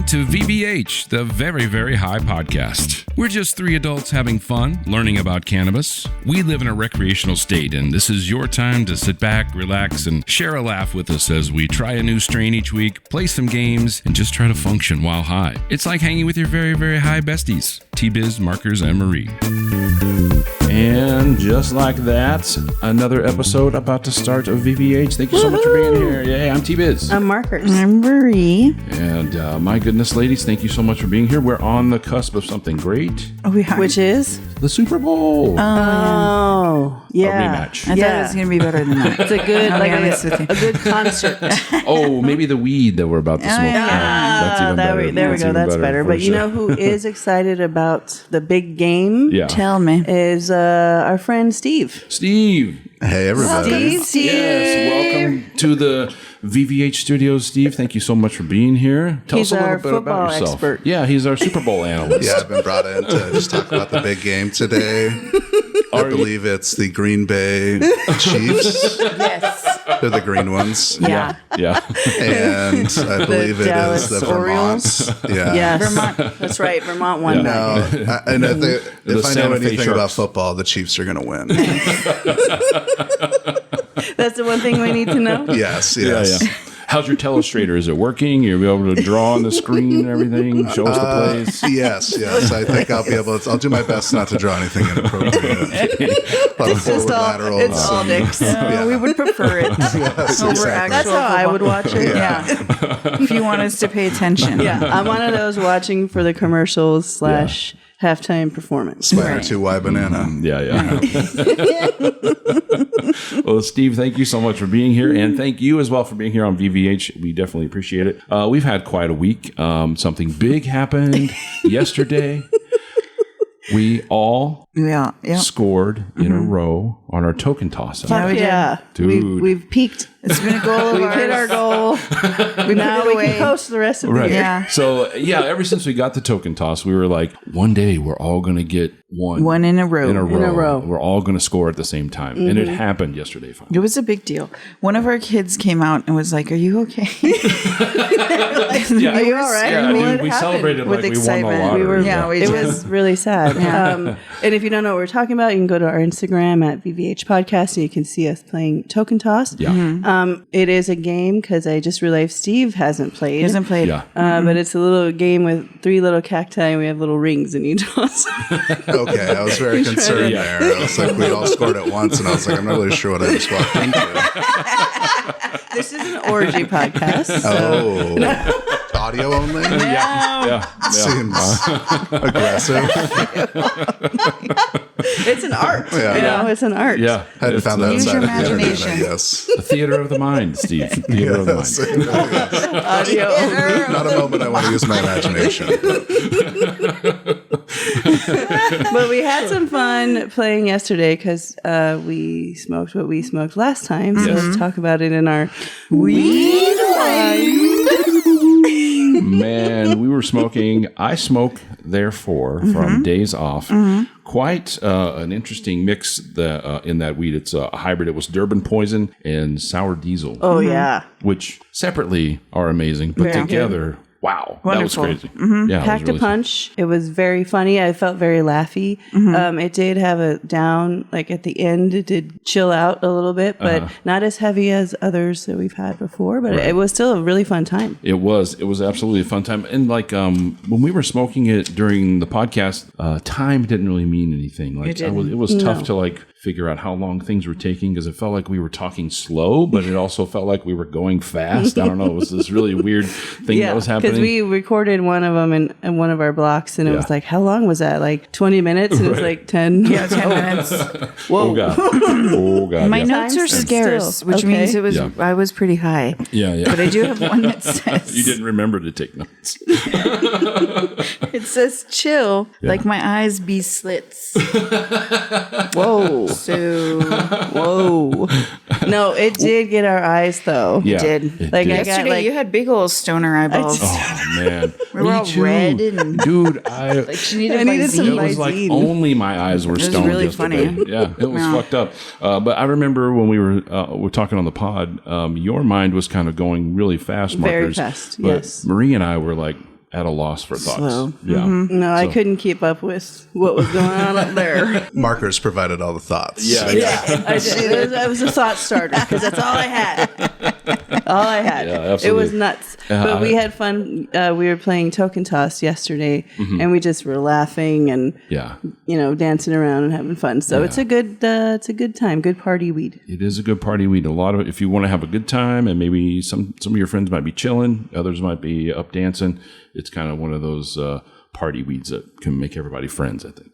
to VVH, the Very, Very High Podcast. We're just three adults having fun, learning about cannabis. We live in a recreational state, and this is your time to sit back, relax, and share a laugh with us as we try a new strain each week, play some games, and just try to function while high. It's like hanging with your very, very high besties, T-Biz, Markers, and Marie. And just like that, another episode about to start of VVH. Thank you so much for being here. Yay, I'm T-Biz. I'm Markers. I'm Marie. And my goodness, ladies, thank you so much for being here. We're on the cusp of something great. Which is? The Super Bowl. Oh, yeah. A rematch. I thought it was going to be better than that. It's a good, I'll be honest with you. a good concert. Oh, maybe the weed that we're about to smoke. That's even better. There we go. That's better. But you know who is excited about the big game? Yeah. Tell me. Is our friend Steve. Steve. Hey, everybody. Steve. Yes, welcome to the VVH studios, Steve. Thank you so much for being here. Tell He's us a our little bit about football yourself. expert. Yeah, he's our Super Bowl analyst. Yeah, I've been brought in to just talk about the big game today. I believe it's the Green Bay Chiefs. Yes. They're the green ones. Yeah. Yeah. And I believe it Dallas is the Orioles. Vermont. Yeah. Yes. Vermont. That's right. Vermont won that. No, and if I Santa know Fe anything Sharks. about football, the Chiefs are going to win. That's the one thing we need to know. Yes. Yeah. How's your telestrator? Is it working? You'll be able to draw on the screen and everything? Show us the plays? Yes. I think I'll be able to. I'll do my best not to draw anything inappropriate. It's just all, it's all dicks. We would prefer it over exactly. actual That's how I would watch it. Yeah. If you want us to pay attention. Yeah. I'm one of those watching for the commercials / halftime performance. Spider 2Y banana. Yeah. Well, Steve, thank you so much for being here. And thank you as well for being here on VVH. We definitely appreciate it. We've had quite a week. Something big happened yesterday. We all scored in a row on our token toss. Fuck yeah. Dude. We've peaked. It's been a goal of We've ours. hit our goal. Now we can post the rest of the year. Yeah. So, ever since we got the token toss, we were like, one day we're all going to get one in a row. In a row. We're all going to score at the same time. Mm-hmm. And it happened yesterday. Finally. It was a big deal. One of our kids came out and was like, "Are you okay?" Are you all right? Yeah, What we happened? celebrated With like we won the excitement. lottery. It was really sad. And if you don't know what we're talking about, you can go to our Instagram at VVH Podcast and you can see us playing Token Toss. Yeah. It is a game because I just realized Steve hasn't played. He hasn't played. Yeah. But it's a little game with 3 little cacti and we have little rings in each toss. Okay, I was very concerned there. I was like, we all scored at once, and I was like, I'm not really sure what I just walked into. This is an orgy podcast. Oh, audio only? Yeah. Seems aggressive. It's an art. Yeah. You know, it's an art. Yeah. Hadn't found that Use side your of the internet, I imagination. guess. The theater of the mind, Steve. Theater of the mind. Audio only. Not a moment I want to use my imagination. But we had some fun playing yesterday because we smoked what we smoked last time. So let's talk about it in our weed wine. Man, we were smoking. I smoke, therefore, from days off. Quite an interesting mix in that weed. It's a hybrid. It was Durban Poison and Sour Diesel. Oh, yeah. Which separately are amazing, but together, wow, Wonderful. that was crazy. Yeah, Packed it was really a punch. It was very funny. I felt very laughy. It did have a down, like at the end, it did chill out a little bit, but not as heavy as others that we've had before. But it was still a really fun time. It was absolutely a fun time. And like when we were smoking it during the podcast, time didn't really mean anything. Like it was tough to like figure out how long things were taking because it felt like we were talking slow, but it also felt like we were going fast. I don't know. It was this really weird thing that was happening. Because we recorded one of them in one of our blocks, and it was like, how long was that? Like 20 minutes? And it was like 10. Yeah, 10 minutes. Whoa. Oh, God. My notes are scarce, which means it was I was pretty high. Yeah. But I do have one that says... You didn't remember to take notes. It says chill, like my eyes be slits. Whoa. So... Whoa. No, it did get our eyes, though. Yeah, did. it Like, did. I got Yesterday, like... you had big old stoner eyeballs. Oh, man. We were all red and... Dude, Like she needed, I needed some it Visine. was like Visine. only my eyes were stoned really yesterday. funny. Yeah, it was fucked up. But I remember when we were talking on the pod, your mind was kind of going really fast, Very Markers. fast, but yes. Marie and I were like, at a loss for thoughts. Slow. Yeah. No, I couldn't keep up with what was going on up there. Markers provided all the thoughts. Yeah. I did. It was a thought starter because that's all I had. All I had. Yeah, absolutely. It was nuts. But we had fun. We were playing token toss yesterday, and we just were laughing and dancing around and having fun. So it's a good time, good party weed. It is a good party weed. A lot of it, if you want to have a good time, and maybe some of your friends might be chilling, others might be up dancing. It's kind of one of those party weeds that can make everybody friends, I think.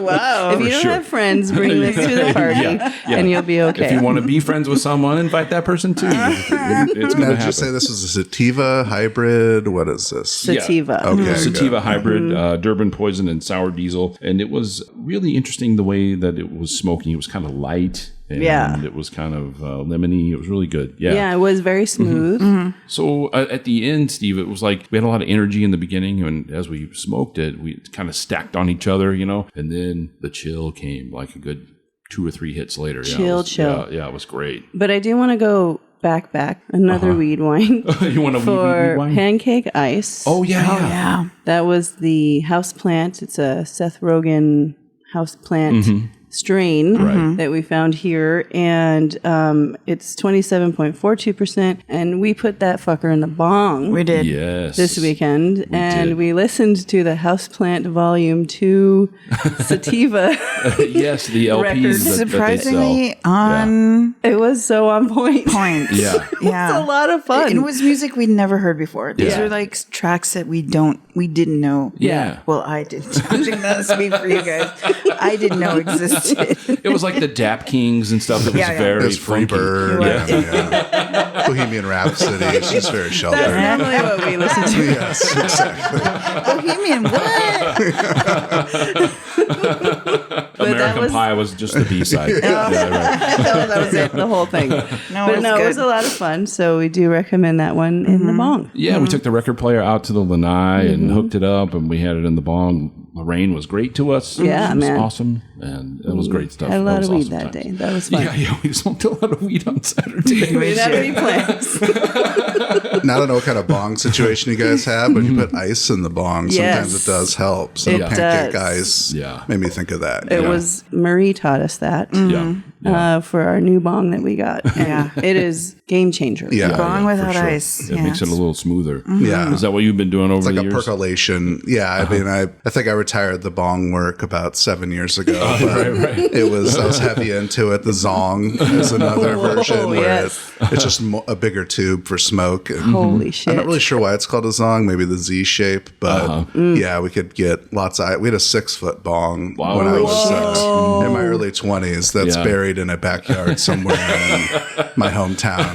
Wow. If you don't have friends, bring this to the party and you'll be okay. If you want to be friends with someone, invite that person too. It's going to happen. Did you say this was a sativa hybrid? What is this? Sativa. Okay. Sativa hybrid, Durban poison and sour diesel. And it was really interesting the way that it was smoking. It was kind of light. And it was kind of lemony. It was really good. Yeah, it was very smooth. So at the end, Steve, it was like we had a lot of energy in the beginning. And as we smoked it, we kind of stacked on each other, And then the chill came like a good 2 or 3 hits later. Chill. Yeah, it was great. But I do want to go back. Another weed wine. You want a for weed wine? Pancake Ice. Oh, yeah. That was the house plant. It's a Seth Rogen house plant strain that we found here, and it's 27.42%, and we put that fucker in the bong. We did. Yes. This weekend, we listened to the Houseplant Volume 2 Sativa. Yes, the LPs Records. Surprisingly that they sell. It was so on point. Yeah. It's a lot of fun. It was music we'd never heard before. These are like tracks that we didn't know. Yeah. Well, I didn't. I'm not speak for you guys. I didn't know existed. It was like the Dap Kings and stuff. It was very There's funky. Freebird. Yeah. Bohemian Rhapsody. It's just very sheltered. That's normally what we listen to. Yes, exactly. Bohemian, what? American Pie was just the B-side. That was it, the whole thing. It was a lot of fun, so we do recommend that one in the bong. Yeah, we took the record player out to the Lanai and hooked it up, and we had it in the bong. Lorraine was great to us. Yeah, She was man. awesome, and it was great stuff. Had a lot of weed awesome that times. day. That was fun. Yeah, we smoked a lot of weed on Saturday. We didn't have any plans. Now, I don't know what kind of bong situation you guys have, but you put ice in the bong. Sometimes Yes. it does help. So It pancake does. ice made me think of that. It was Marie taught us that for our new bong that we got. And it is game changer. Yeah. Bong for without sure. ice. It makes it a little smoother. Yeah. Is that what you've been doing over It's like the a years? percolation. Yeah, I mean, I think I retired the bong work about 7 years ago. But I was heavy into it. The Zong is another version where it's just a bigger tube for smoke. And Holy shit. I'm not really sure why it's called a Zong. Maybe the Z shape, but yeah, we could get lots of. We had a 6-foot bong when I was in my early 20s. That's buried in a backyard somewhere in my hometown.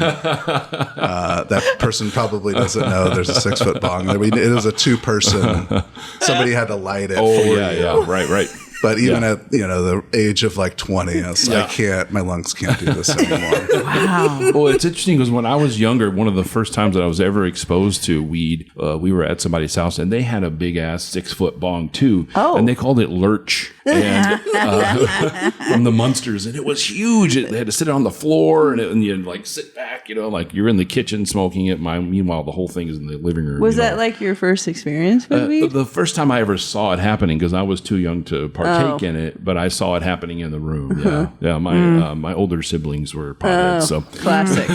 That person probably doesn't know there's a 6-foot bong. It was a 2-person. Somebody had to light it. Right. But even at the age of like 20, I was like, my lungs can't do this anymore. Wow. Well, it's interesting because when I was younger, one of the first times that I was ever exposed to weed, we were at somebody's house and they had a big ass 6-foot bong too, and they called it Lurch, and from the Munsters, and it was huge. They had to sit on the floor and you'd like sit back, like you're in the kitchen smoking it. Meanwhile, the whole thing is in the living room. Was that like your first experience with weed? The first time I ever saw it happening, because I was too young to partake in it, but I saw it happening in the room. My older siblings were potheads, so Classic.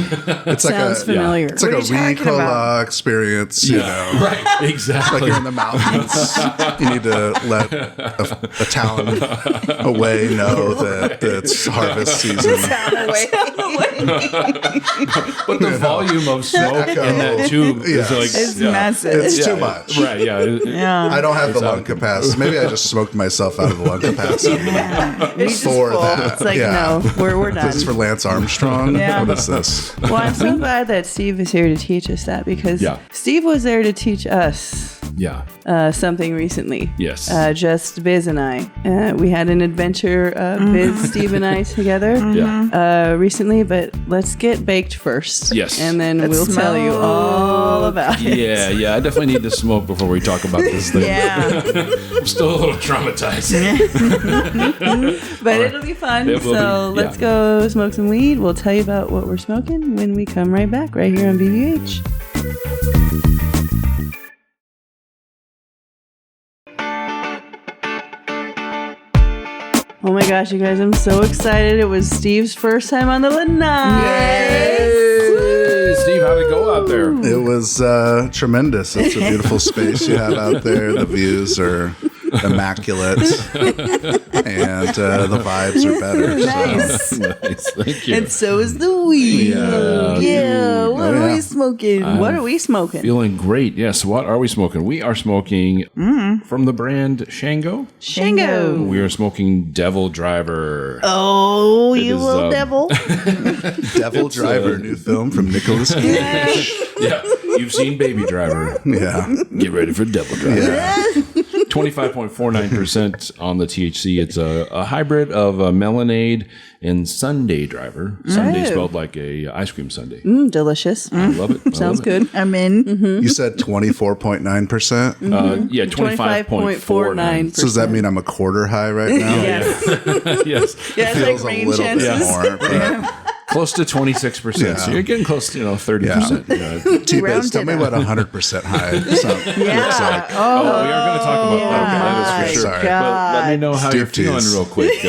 It's like Sounds familiar. It's like a weed cola experience, right, exactly. Like you're in the mountains. You need to let a town away know that it's harvest season. But the volume of smoke in that tube is like It's massive. It's too much. Right? Yeah. I don't have the lung capacity. Maybe I just smoked myself out of the lung capacity for that. It's like, no, we're done. This is for Lance Armstrong. Yeah. What is this? Well, I'm so glad that Steve is here to teach us that, because Steve was there to teach us something recently. Yes. Just Biz and I. We had an adventure, Biz, Steve, and I together recently, but let's get baked first. Yes. And then we'll tell you all about it. Yeah. I definitely need to smoke before we talk about this thing. Yeah. I'm still a little traumatized. But it'll be fun. Let's go smoke some weed. We'll tell you about what we're smoking when we come right back, right here on BBH. Oh my gosh, you guys, I'm so excited. It was Steve's first time on the Lanai. Hey, Steve, how'd it go out there? It was tremendous. It's a beautiful space you have out there. The views are immaculate, and the vibes are better. Nice. So. Nice, thank you. And so is the weed. Yeah. What are we smoking? What are we smoking? Feeling great. Yes. What are we smoking? We are smoking from the brand Shango. Shango. We are smoking Devil Driver. Oh, It you is, little devil. Devil Driver, new film from Nicolas Cage. Yeah. You've seen Baby Driver. Yeah. Get ready for Devil Driver. Yeah. 25.49% on the THC. It's a hybrid of a Melonade and Sunday Driver. Sunday spelled like a ice cream sundae. Delicious. I love it. I Sounds love it. good. I'm in. You said 24.9%. Yeah, 25.49. So does that mean I'm a quarter high right now? Yes. Yes. Yeah, it's Feels like a rain little bit chances. more. But Close to 26%. Yeah. So you're getting close to 30%. Yeah. T-Biz, tell me what 100% high looks like. Oh, we are going to talk about that is for sure. Sorry. But let me know how you're Steve feeling tease. real quick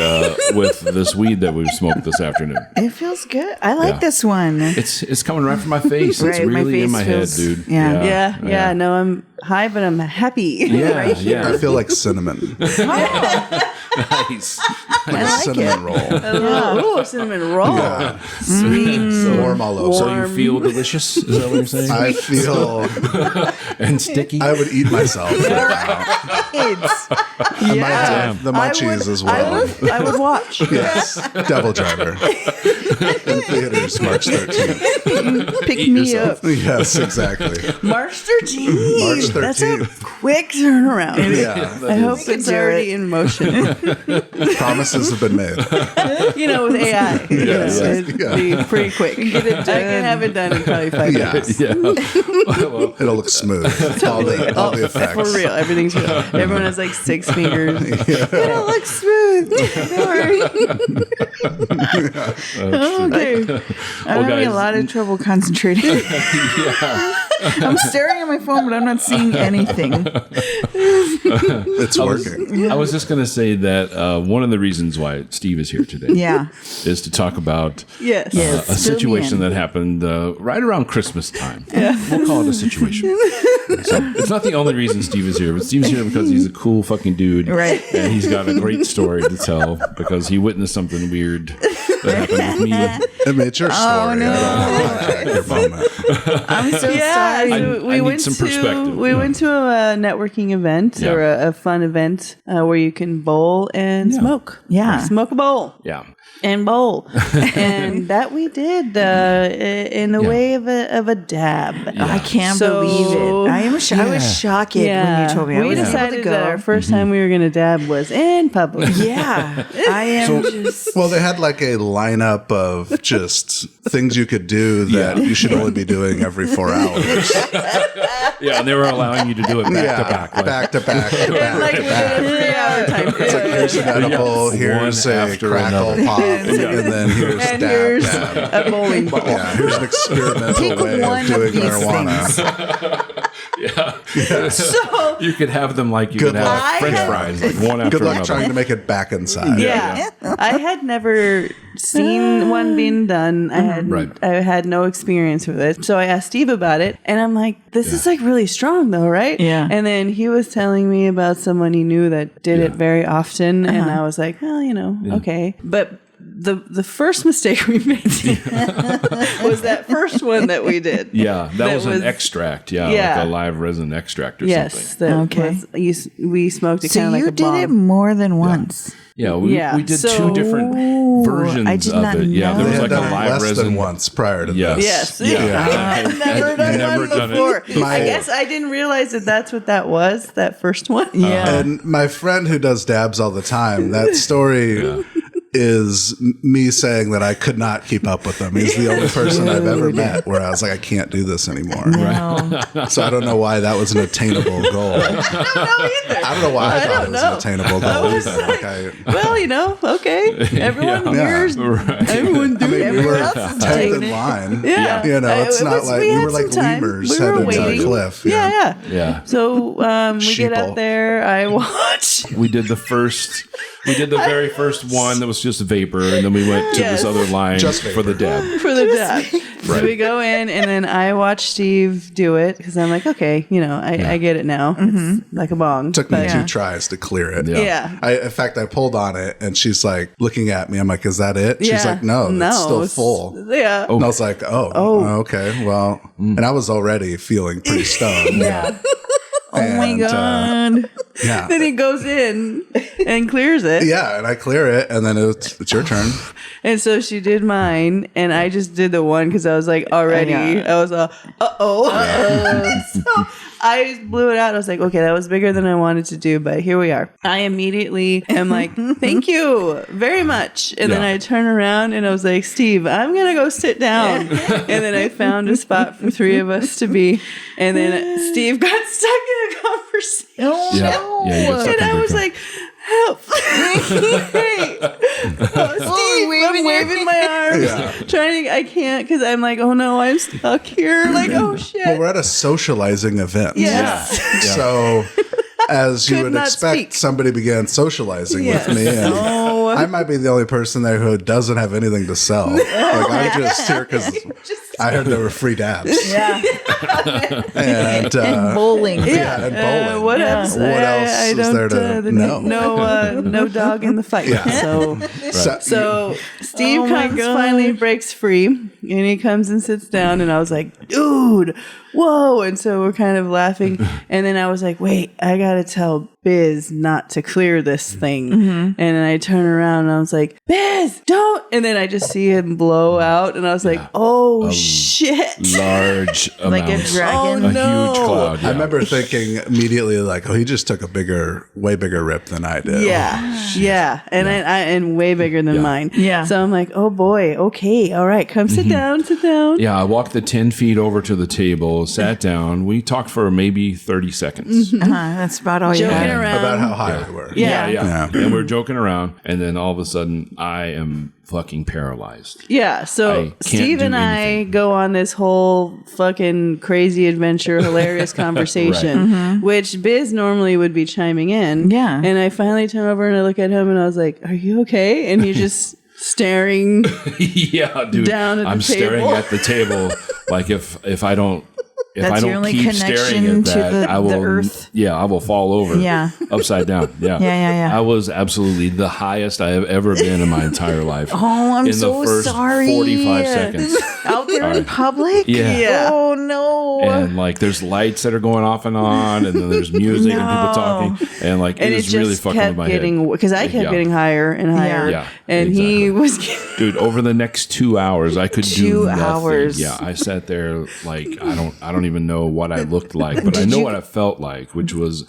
with this weed that we've smoked this afternoon. It feels good. I like Yeah. this one. It's coming right from my face. It's Right, my really in face my feels- head, dude. yeah. Yeah. No, I'm high, but I'm happy. Yeah, yeah. I feel like cinnamon. Nice. Like a cinnamon roll. Ooh, cinnamon roll. Yeah. Sweet. Warm all over. So you feel delicious? Is that what you're saying? I feel And sticky? I would eat myself right now. It's, I might have the munchies as well. I would watch. Yes. Devil Driver. In theaters March 13th. pick Eat me yourself. up. Yes, exactly. March 13th. March That's a 13th. quick turnaround. Yeah. I hope We can it's do already it. in motion. Promises have been made. With AI. It'd Yeah. be pretty quick. I can have it done in probably 5 Yeah. minutes. Yeah. Well, It'll look smooth. All the effects. For real. Everything's real. Everyone has like 6 fingers. It'll look smooth. Don't worry. Okay. I'm having a guys. lot of trouble concentrating. I'm staring at my phone, but I'm not seeing anything. It's working. I was just going to say that one of the reasons why Steve is here today Yeah. is to talk about Yes. Yes. a Fill me situation in. that happened right around Christmas time. We'll call it a situation. So it's not the only reason Steve is here, but Steve's here because he's a cool fucking dude. Right. And he's got a great story to tell because he witnessed something weird that happened with me. It made your story. no. I don't want to hijack your moment. I'm so Yeah, sorry. so I we need went some to perspective. we went to a networking event Yeah. or a fun event where you can bowl and smoke. Yeah. Smoke a bowl Yeah. and bowl, and that we did in the way of a dab. I can't So- believe it. I was shocked when you told me. I we was decided able to that our go. first time we were going to dab was in public. Yeah. I am just. Well, they had like a lineup of just things you could do that you should only be doing every 4 hours. Yeah, and they were allowing you to do it back to back. Like, back to back to back Like to within back. a 3-hour time It's like here's an edible, Yeah. here's One a after crackle another. pop, and then here's and dab. here's dab. a bowling ball. Yeah, here's an experimental Pick way one of of doing these marijuana. So you could have them like you Good could have luck. French fries, like one after Good luck another. trying to make it back inside. yeah, I had never seen one being done. I had no experience with it. So I asked Steve about it, and I'm like, "This is like really strong, though, right?" Yeah. And then he was telling me about someone he knew that did it very often, and I was like, "Well, okay." But the first mistake we made was that first one that we did. Yeah, that was was- an extract. Yeah, Yeah. like a live resin extract or Yes, something. that Okay. was, we smoked it So kind of like you a did bomb. it more than once. Yeah, we did so- two different versions I did of not it. Yeah, know there They was had like a done it live less resin. than once prior to Yes. this. Yes. Yeah. I've never done never one done it before. before. I guess I didn't realize that that's what that was, that first one. Yeah. And my friend who does dabs all the time, that story is me saying that I could not keep up with him. He's the only person I've ever met where I was like, I can't do this anymore. No. So I don't know why that was an attainable goal. I don't know why I thought it was an attainable goal either. Like Well, okay. Everyone here's everyone I doing mean, we everyone were else is 10th taking in it. line. Yeah. You know, it's It not was- like we we had were like some time. lemurs We were headed to the waiting. cliff. Yeah. Yeah. So we get Sheeple. up there. I watch. We did the first We did the very first one that was just vapor, and then we went to this other line for the dab. For the dab. So we go in, and then I watch Steve do it because I'm like, okay, I get it now. It's like a bong. Took me 2 tries to clear it. Yeah. In fact, I pulled on it, and she's like looking at me. I'm like, is that it? She's like, no, it's still full. Yeah. And I was like, oh, okay, well, and I was already feeling pretty stoned. Yeah. Oh my God. Yeah. Then he goes in and clears it. Yeah, and I clear it, and then it's your turn. And so she did mine, and I just did the one because I was like, already, I was so I blew it out. I was like, okay, that was bigger than I wanted to do, but here we are. I immediately am like, thank you very much. And then I turn around and I was like, Steve, I'm going to go sit down. And then I found a spot for 3 of us to be. And then Steve got stuck in a conversation. Oh, no. Yeah, you got stuck And I was like, help. Hey. Steve, I'm waving my arms. Trying to, I can't because I'm like, oh no, I'm stuck here. Like, oh shit. Well, we're at a socializing event. Yes. So, as you Could would not expect, speak. somebody began socializing with me. And I might be the only person there who doesn't have anything to sell. Like, I'm just here because I heard there were free dabs. Yeah. And bowling. and bowling. What else? What else I is don't, there to know? No dog in the fight. Yeah. So Steve finally breaks free, and he comes and sits down, and I was like, dude, whoa. And so we're kind of laughing. And then I was like, wait, I got to tell Biz not to clear this thing. And then I turn around and I was like, Biz, don't. And then I just see him blow out. And I was like, oh, shit. Large amount. Like a dragon. A huge cloud. Yeah. I remember thinking immediately, like, oh, he just took a way bigger rip than I did. Yeah. And and way bigger than mine. Yeah. So I'm like, oh boy, okay, all right, come sit down. Yeah, I walked the 10 feet over to the table, sat down. We talked for maybe 30 seconds. That's about all you Joking had. around. About how high we were. Yeah. And we're joking around. And then all of a sudden, I am fucking paralyzed. Yeah, I so can't Steve do and I anything. go on this whole fucking crazy adventure, hilarious conversation, which Biz normally would be chiming in. Yeah. And I finally turn over and I look at him and I was like, are you okay? And he's just staring. Yeah, dude. Down at the I'm staring table. at the table like if I don't That's your only keep staring connection at to that, I will the earth. Yeah, I will fall over. Yeah. Upside down. Yeah. Yeah. I was absolutely the highest I have ever been in my entire life. Oh, I'm in so the first sorry. 45 seconds. Out there in public? Yeah. Oh, no. And like there's lights that are going off and on, and then there's music and people talking, and like And it it is really just fucking with kept my getting, head. because I kept getting higher and higher. Yeah, and he was getting, Dude, over the next 2 hours, I could do 2 nothing. hours. Yeah, I sat there like I don't even know what I looked like, but I know what I felt like, which was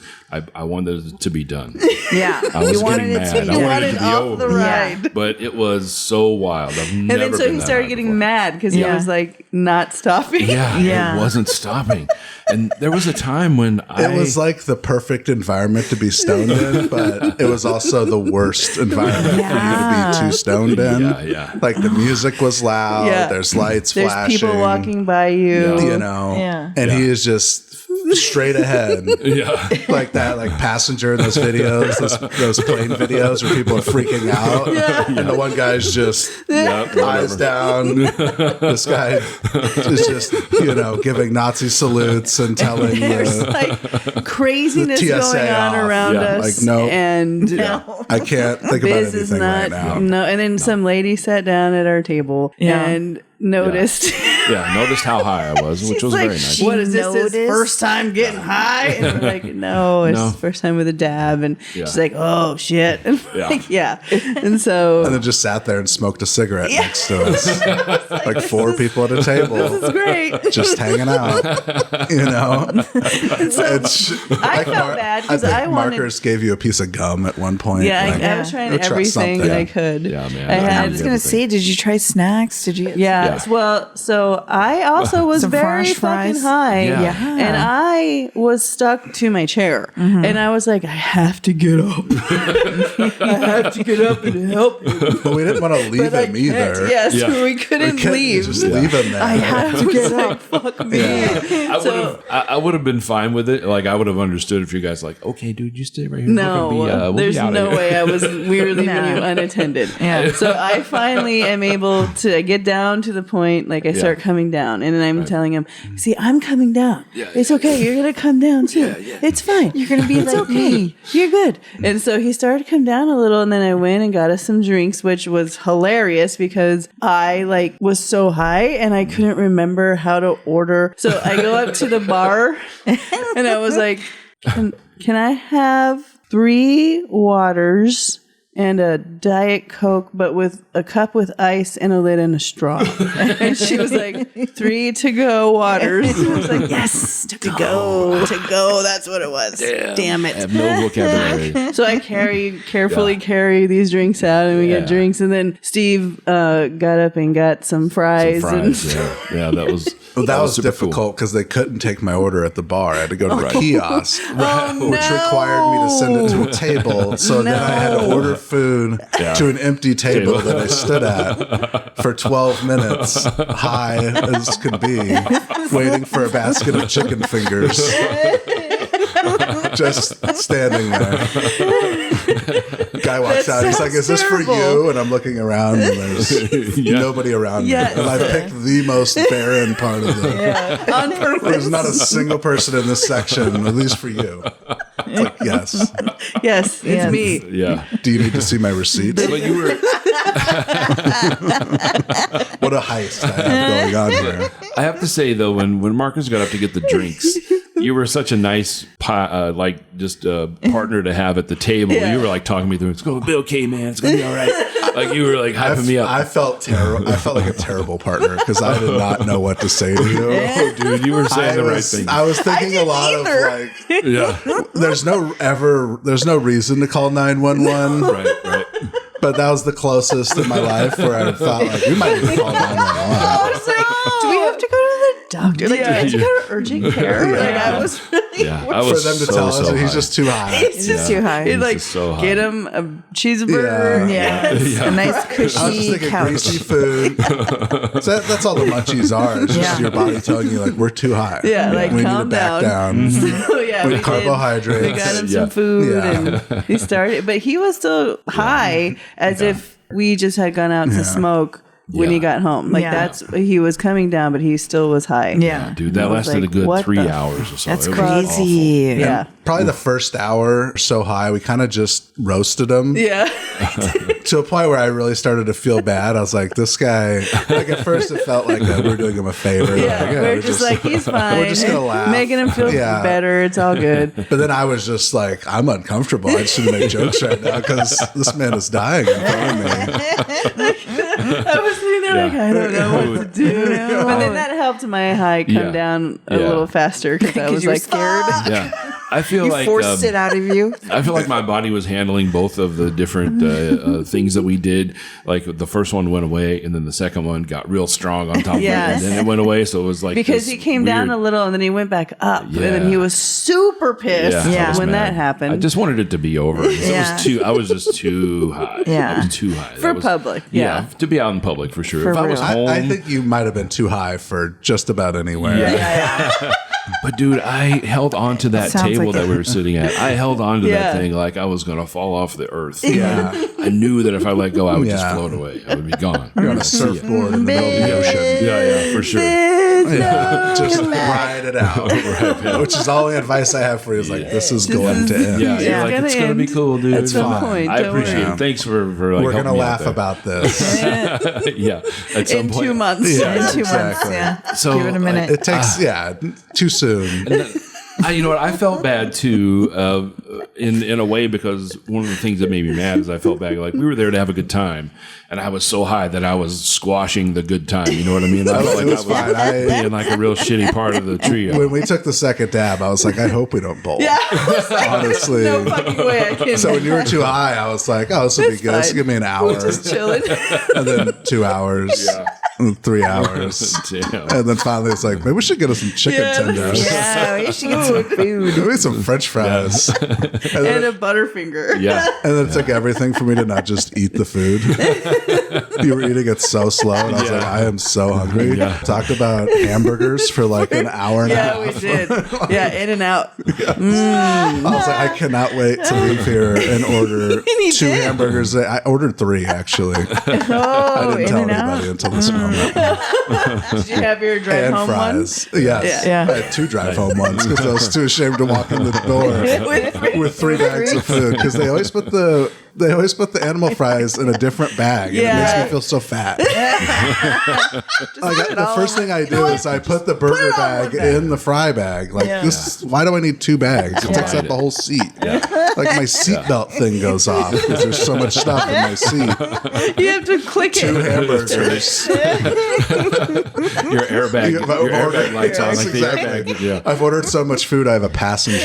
I wanted it to be done. Yeah. I was You wanted getting it mad. to be I wanted wanted it to be off over. the ride. But it was so wild. I've And never then so been he that started high getting before. mad because he was like not stopping. Yeah, Yeah. it wasn't stopping. And there was a time when It was like the perfect environment to be stoned in, but it was also the worst environment for you to be too stoned in. Yeah. Like the music was loud. Yeah. There's lights There's flashing. people walking by you. You know, and he is just straight ahead, like that, like passenger in those videos, those plane videos where people are freaking out, and the one guy's just eyes down. This guy is just giving Nazi salutes and telling There's the like craziness TSA going on off. around Yeah. us. Like, no. And I can't think about Biz is anything not, right now. no. And then some lady sat down at our table and noticed. noticed how high I was, which was like, very nice. What is this? His noticed? first time getting high? And we're like, no, it's No. his first time with a dab. And Yeah. she's like, oh shit. And we're Yeah. like, yeah. And so And then just sat there and smoked a cigarette next to us. Like 4 people at a table. it's great. Just hanging out, And so I felt bad because I wanted. Markers gave you a piece of gum at one point. Yeah, like, I was trying go try everything something. I could. Yeah, man. I I had was going to say, did you try snacks? Did you? Yeah. Well, so so I also was Some very French fries. fucking high. Yeah. And I was stuck to my chair. And I was like, I have to get up. I have to get up and help him. But we didn't want to leave But him I either. can't. Yes, Yeah. we couldn't Couldn't leave. just leave him there. I have to get up. Fuck me. I would have been fine with it. Like I would have understood if you guys like, okay, dude, you stay right here. No, we'll there's be out no of here. way we were leaving you unattended. Yeah. So I finally am able to get down to the point, like I start coming down, and then I'm telling him, see, I'm coming down. It's okay. You're going to come down too. It's fine. You're going to be like me. You're good. And so he started to come down a little, and then I went and got us some drinks, which was hilarious because I like was so high and I couldn't remember how to order. So I go up to the bar and I was like, can I have 3 waters and a Diet Coke, but with a cup with ice and a lid and a straw? And she was like, 3 to-go waters. And I was like, yes, to go. That's what it was. Damn it. I have no vocabulary. So I carefully carry these drinks out, and we get drinks. And then Steve got up and got some fries. Yeah, that was. Well, that was super difficult because they couldn't take my order at the bar. I had to go to the kiosk, which required me to send it to a table. So then I had to order food to an empty table that I stood at for 12 minutes, high as could be, waiting for a basket of chicken fingers. Just standing there. Guy walks out. He's like, "Is this for you?" And I'm looking around, and there's nobody around me. And I picked the most barren part of the. On purpose. There's not a single person in this section, at least for you. It's like, yes. Yes, it's me. Yeah. Do you need to see my receipt? But you were. What a heist I have going on here. I have to say though, when Marcus got up to get the drinks, you were such a nice partner to have at the table. Yeah. You were like talking me through. It's going to be okay, man. It's going to be all right. Like you were like hyping me up. I felt terrible. I felt like a terrible partner because I did not know what to say to you. Oh, dude, you were saying the right thing. I was thinking a lot of like, Yeah. there's no reason to call 911. Right. But that was the closest in my life where I thought like we might even call 911. Do we have to go to the doctor? Like, do we have to go to urgent care? Like, I was really Yeah. For them to tell us that he's just too high. It's just too high. He'd like just so high. get him a cheeseburger. A nice I was just cushy thinking couch. greasy food. So that's all the munchies are. It's just your body telling you like we're too high. Yeah, like, we calm need to back down. down. So, yeah, With we carbohydrates. did. We got him Yeah. some food, Yeah. and he started. But he was still high, as if we just had gone out to smoke when he got home. Like he was coming down, but he still was high. Yeah. Dude, that I was lasted like, a good what 3 the hours or so. That's It was crazy. Yeah. Probably the first hour or so high, we kind of just roasted him Yeah. to a point where I really started to feel bad. I was like, this guy, like at first it felt like we were doing him a favor. Yeah, Like, we're just like, he's fine. We're just going to laugh. Making him feel Yeah. better. It's all good. But then I was just like, I'm uncomfortable. I shouldn't make jokes right now because this man is dying in front of me. I was sitting there like, I don't know what to do. But then that helped my high come down a little faster because I was you were like, scared. Yeah. I feel You like forced it out of you. I feel like my body was handling both of the different things that we did. Like the first one went away, and then the second one got real strong on top Yes. of it, and then it went away. So it was like because this he came down weird- a little and then he went back up. And Yeah. then he was super pissed I was when mad. that happened. I just wanted it to be over. Yeah. I was just too high. Yeah. I was too high. For public, yeah. to be out in public for sure. For if I was real. home, I think you might have been too high for just about anywhere. but dude, I held on to that Sounds table like that it. we were sitting at. I held on to Yeah. that thing like I was going to fall off the earth. Yeah. I knew that if I let go, I would just Yeah. float away. I would be gone. You're on a surfboard in the middle of the ocean. Yeah, for sure. Just ride it out. Which is all the advice I have for you is like, this is going to end. Yeah, Yeah. you're like, it's gonna be end cool, dude. at some Fine. point, I don't appreciate worry. it. Thanks for like We're helping going to me laugh out there. about this. Yeah, at some in point. 2 months. Yeah. In 2 months, Exactly. yeah. So, Give it a minute. It takes, too soon. You know what? I felt bad too, in a way, because one of the things that made me mad is I felt bad. Like we were there to have a good time, and I was so high that I was squashing the good time. You know what I mean? I felt like It was fine. being like a real shitty part of the trio. When we took the second dab, I was like, I hope we don't bowl. Yeah. Honestly. No fucking way I can. So when you were too high, I was like, oh, this will be It's good. This will fine. give me an hour. Just chilling. And then 2 hours. Yeah. And 3 hours. Damn. And then finally it's like, maybe we should get us some chicken tenders. Yeah, we should get some food. Maybe some French fries. And a Butterfinger. Yeah. And then it took everything for me to not just eat the food. You were eating it so slow, and I was like, I am so hungry. Yeah. Talked about hamburgers for like an hour and a half. Yeah, we did. Yeah, in and out. I was like, I cannot wait to leave here and order he 2 did. hamburgers. I ordered 3, actually. I didn't tell anybody until this moment. Did you have your drive And home fries. Yes. Yeah. I had 2 drive home ones because I was too ashamed to walk in the door with 3 bags of food because they always put the animal fries in a different bag, and it makes me feel so fat. The first thing I do is I put the burger bag in the fry bag. Like why do I need 2 bags? It takes up the whole seat. Like my seatbelt thing goes off because there's so much stuff in my seat. You have to click 2 it. hamburgers. Your airbag lights on like the airbag. Yeah. I've ordered so much food, I have a passenger.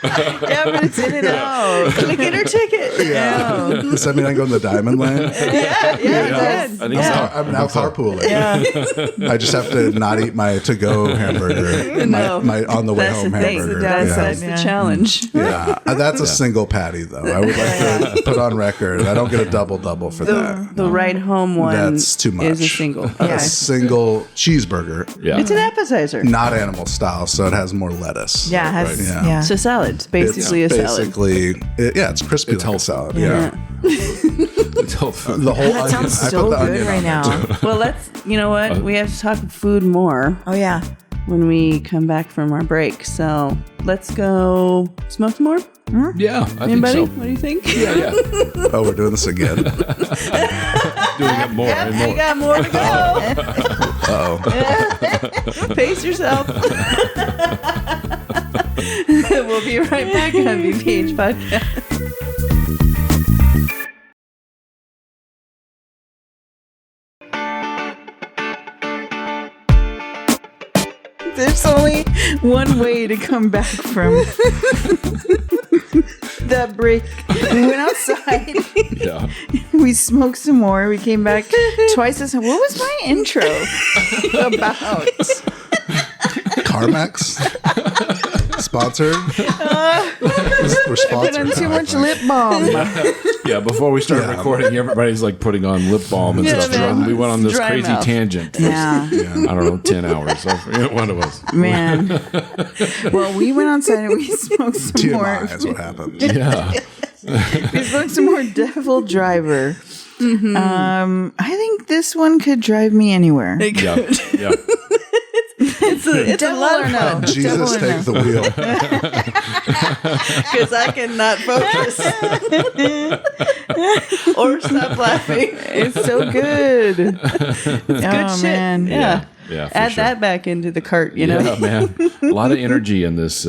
Yeah, but it's in and out. Click it or ticket. Yeah. Does that mean I go in the diamond lane? Yeah, I think so. I'm now carpooling. Yeah. I just have to not eat my to-go hamburger, my on the way That's home the thing. hamburger. That's the challenge. Yeah, that's a single patty though. I would like to put on record. I don't get a double for that. The ride home one That's too much. is a single. A single cheeseburger, Yeah. It's an appetizer. not animal style, so it has more lettuce. Yeah, it has, Right, yeah. So salad. It's basically It's a salad. basically, it's crispy like a salad. Yeah. It's whole food. The whole That sounds I so put the good onion right on there, now. too. Well, you know what? We have to talk food more Oh, yeah. when we come back from our break. So let's go smoke some more. Yeah, I Anybody? think so. What do you think? Yeah. Oh, we're doing this again. Doing it more and We more. got more to go. Oh, Pace yourself. We'll be right back on BPH Podcast. There's only one way to come back from that break. We went outside. Yeah. We smoked some more. We came back twice as What was my intro about? Carmex sponsored. We're sponsored. Put on too now, I much think. lip balm. Yeah, before we started recording, everybody's like putting on lip balm and stuff. man. We went on this Dry crazy mouth. tangent. For, Yeah. I don't know, 10 hours. I forget one of us. Man. Well, we went outside and we smoked some more. TMI is what happened. Yeah. We smoked some more Devil Driver. I think this one could drive me anywhere. Yeah. Yeah. It's a Devil lot or of no? fun Jesus, Devil or take no? the wheel. because I cannot focus or stop laughing. It's so good. Good shit. Man. Yeah. Yeah, for Add sure. that back into the cart, you know? Yeah, man. A lot of energy in this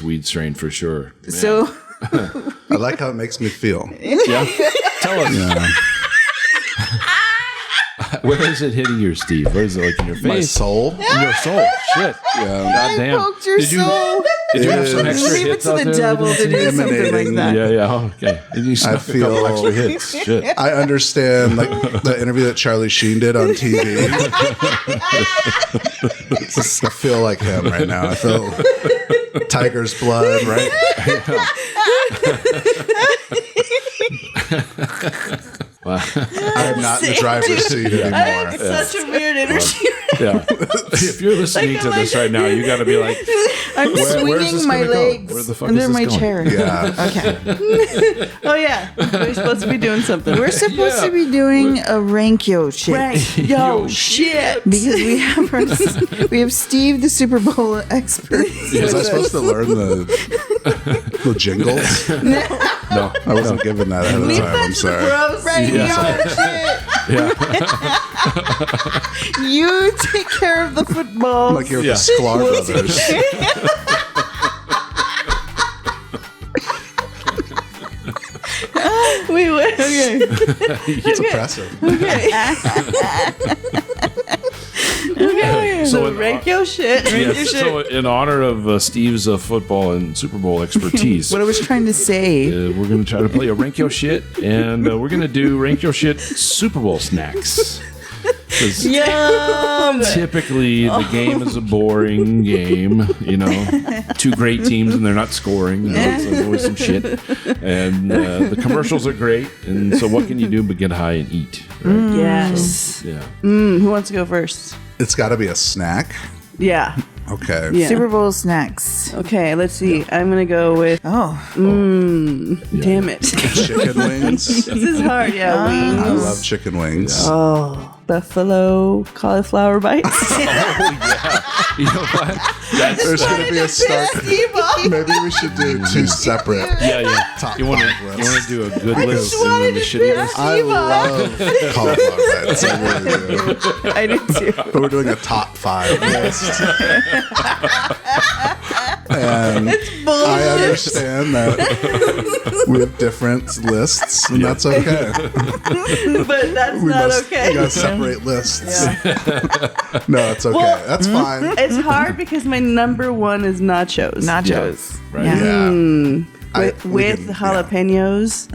weed strain for sure. Man. So I like how it makes me feel. Yeah. Tell us. Yeah. Where is it hitting you, Steve? Where is it, like in your face? My soul. In your soul. Shit. God damn. poked your soul. Did you have some extra Leave it hits to out the there? devil to do something like Emanating. that. Yeah, yeah. Oh, okay. And you snuck a couple feel- extra hits. Shit. I understand, like the interview that Charlie Sheen did on TV. I feel like him right now. I feel tiger's blood, right? Wow. I am not in the driver's seat anymore. It's such a weird energy. Yeah. If you're listening to this right now, you got to be like, I'm where's swinging this my gonna go? legs Where the fuck under is this my going? chair. Yeah. Okay. Oh, yeah. We're supposed to be doing something. We're supposed to be doing a Rankyo shit. right. Yo, shit. Because we have Steve, the Super Bowl expert. Was I supposed to learn the jingles? No. I wasn't given that ahead of time. I'm sorry. Bros. Right, Yeah. you take care of the football. I'm like you're with Yeah. the Sklar brothers. We wish. Okay. It's impressive. Okay. So rank your shit. Yes, so in honor of Steve's football and Super Bowl expertise, What I was trying to say. we're going to try to play a Rank Yo Shit, and we're going to do Rank Yo Shit Super Bowl snacks. 'Cause Yum. typically, the game is a boring game. Two great teams and they're not scoring. It's always some shit. And the commercials are great. And so, what can you do but get high and eat? Right? Yes. So, yeah. Who wants to go first? It's got to be a snack. Yeah. Okay. Yeah. Super Bowl snacks. Okay, let's see. I'm going to go with, damn it. Chicken wings. This is hard. Yeah, I wings. love chicken wings. Oh, buffalo cauliflower bites. You know what? There's going to be a start. Maybe we should do two separate. Yeah. Top You want five to lists. do a good list and then the shitty list? I love cauliflower bites. I really do. I do too. But we're doing a top 5 list. And I understand that we have different lists, and that's okay. But that's We not must okay. we gotta separate lists. No, it's okay. Well, that's fine. It's hard because my number one is nachos. Nachos. Right. Yeah. With we can- jalapenos.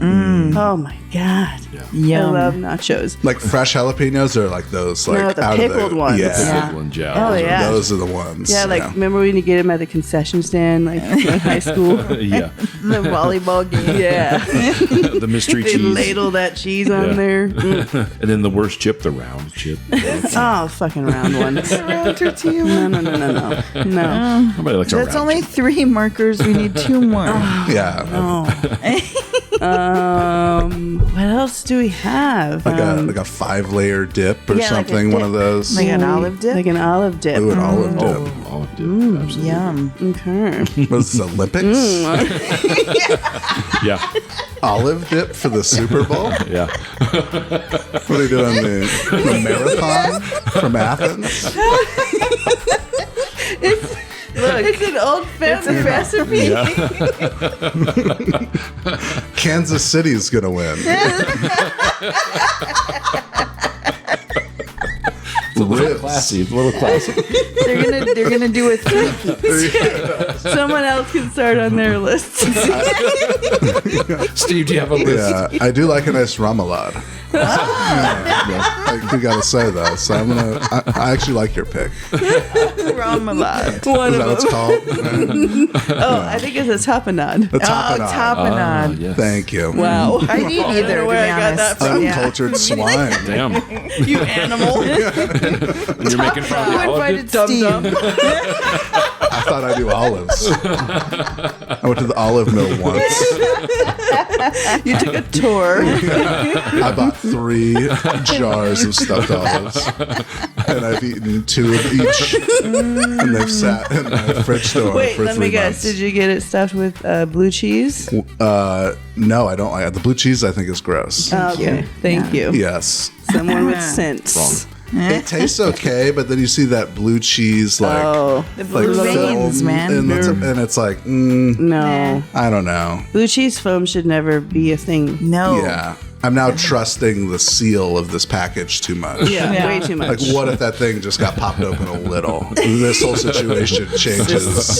Oh my God. Yum. I love nachos. Like fresh jalapenos or like those like No, the out pickled of the ones. Yeah. Pickle and jam. Oh, yeah. Those are the ones. Yeah, like remember when you get them at the concession stand, like in high school? Yeah. The volleyball game. Yeah. The mystery They cheese. ladle that cheese on Yeah. there. Mm. And then the worst chip, the round chip. Oh, fucking round ones. Round tortilla. No. Nobody likes a That's round only chip. 3 markers. We need 2 more. Yeah. What else do we have? Like a 5-layer dip or yeah, like a something. One of those. Like an olive dip. Like an olive dip. Ooh, an olive dip. Oh, olive dip. Absolutely. Yum. Okay. What is this, Olympics? Yeah. Olive dip for the Super Bowl? Yeah. What are they doing? The marathon from Athens? Look, it's an old family recipe. Kansas City's going to win. It's a little Ribs. classy. It's a little classy. They're gonna do a 3. Someone else can start on their list. Steve, do you have a list? Yeah, I do like a nice remoulade. I gotta say though, so I actually like your pick. Remoulade. One Is that of what it's them. called? Oh, I think it's a tapenade. The tapenade. Tapenade. Yes. Thank you. Wow. I need either, to be where I got honest. that from. Uncultured swine. Damn. You animal. And you're making fun of the Who olive invited dip? Steve? I thought I knew olives. I went to the olive mill once. You took a tour. I bought 3 jars of stuffed olives, and I've eaten 2 of each, and they've sat in my fridge door Wait, for let 3 me guess. months. Did you get it stuffed with blue cheese? No, I don't like the blue cheese. I think is gross. Okay, thank you. Yes. Someone with sense. Wrong. It tastes okay, but then you see that blue cheese like The blue veins, film, man. and it's like No. I don't know. Blue cheese foam should never be a thing. No. Yeah, I'm now trusting the seal of this package too much. Yeah, way too Like, much. what if that thing just got popped open a little? This whole situation changes.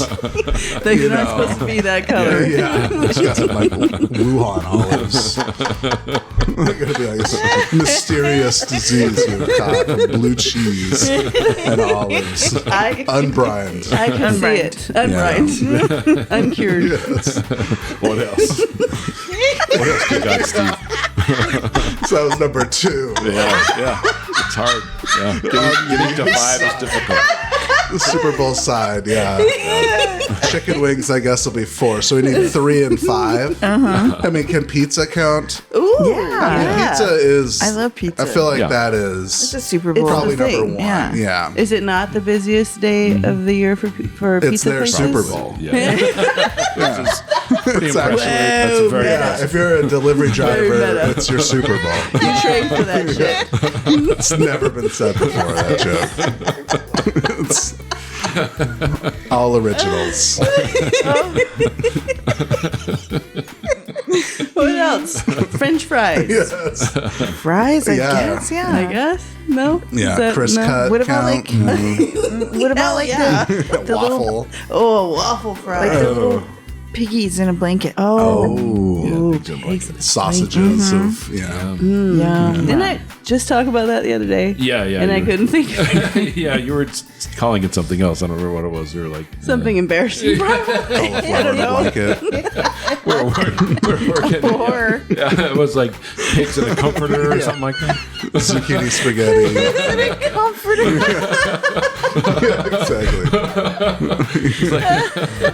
They're not supposed to be that color. Yeah, it's got some like Wuhan olives. They're gonna be like this mysterious disease we've caught from blue cheese and olives, unbrined. I can see it. Unbrined. Uncured. Yes. What else? What else you got, Steve? So that was number 2. Yeah. It's hard. Yeah. Getting to 5 is difficult. The Super Bowl side, yeah. Chicken wings, I guess, will be 4. So we need 3 and 5. I mean, can pizza count? Ooh. Yeah. Pizza is. I love pizza. I feel like Yeah. that It's is a Super Bowl. probably the number thing. 1. Yeah. Yeah. Is it not the busiest day of the year for It's pizza their places? Super Bowl. Yeah. Pretty It's impressive. actually- That's very Yeah, impressive. if you're a delivery driver, meta. it's your Super Bowl. You trained for that shit. It's never been said before, that joke. It's all originals. What else? French fries. Yes. Fries, I Yeah. guess. Yeah. I guess. No. Yeah, Is that- Chris no? cut. What about count. what about like the waffle? little waffle fries? Like the little piggies in a blanket. Ooh, Sausages of yeah. Yeah. Didn't I just talk about that the other day? Yeah. And I you were- couldn't think of yeah, you were calling it something else. I don't remember what it was. You were like something embarrassing. Cauliflower blanket. we're working. Or Yeah, it was like pigs in a comforter or something like that. Zucchini spaghetti. comforter. Yeah, exactly.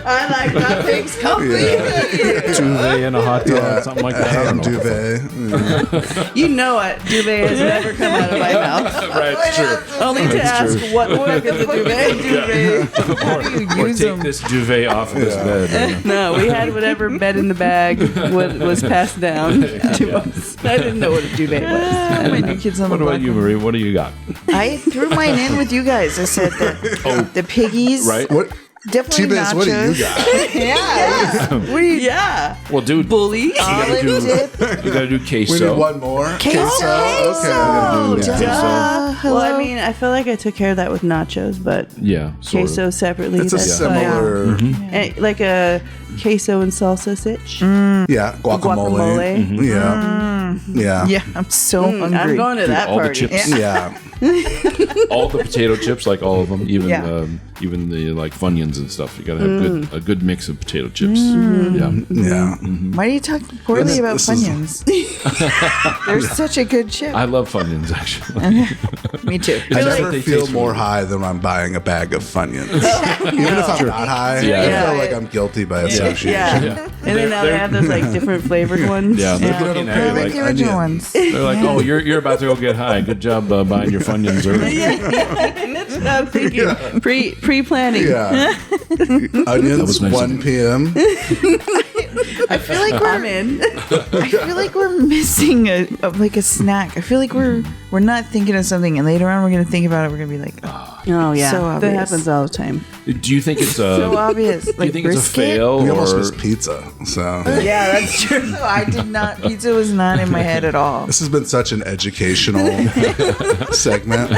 I like my pigs comfy. Duvet in a hot tub, something like that. I Ham don't know. duvet. You know what? Duvet has never come out of my mouth. Right, it's true. Only to ask what work is a duvet? How do you Or use take them? this duvet off of this bed. No, we had whatever bed in the bag was passed down to us. I didn't know what a duvet was. My new kids on What the about block. you, Marie? What do you got? I threw mine in with you guys. I said that the piggies. Right? What? Definitely T-Biz, nachos. what do you got? Yeah. What do you? Yeah. Well, dude, Bully. Olive dip. you gotta do We queso. need one more. Queso. Okay. I'm gonna do Yeah. Duh. Well, I mean, I feel like I took care of that with nachos, but Yeah, sort queso of. separately. It's a that's fine. similar, Like a queso and salsa sitch. yeah, guacamole. Guacamole. Yeah, yeah, Yeah, I'm so hungry. I'm going to that all the party. chips. yeah. All the potato chips, like all of them, even Yeah. even the like Funyuns and stuff. You gotta have a good mix of potato chips. Yeah, Yeah. Why do you talk poorly This- about this is- Funyuns? They're such a good chip. I love Funyuns actually. Me too. I like never they feel taste more really high than when I'm buying a bag of Funyuns. Even if I'm not high, Yeah. I Yeah. feel like I'm guilty by association. Yeah. Yeah. And then now they have those like different flavored ones. Yeah, they're Yeah. looking I at like you the like original onion. ones. they're like, oh, you're about to go get high. Good job buying your Funyuns early. That's what I'm thinking. Pre-planning. Yeah. Onions, was nice 1 p.m. I feel like I'm we're in. I feel like we're missing a snack. I feel like we're not thinking of something, and later on we're gonna think about it. We're gonna be like, oh, Oh yeah, So that obvious. happens all the time. Do you think it's so a? obvious. Do Like you think it's a brisket? fail We almost or? missed pizza. So Yeah, that's true. I did not. Pizza was not in my head at all. this has been such an educational segment.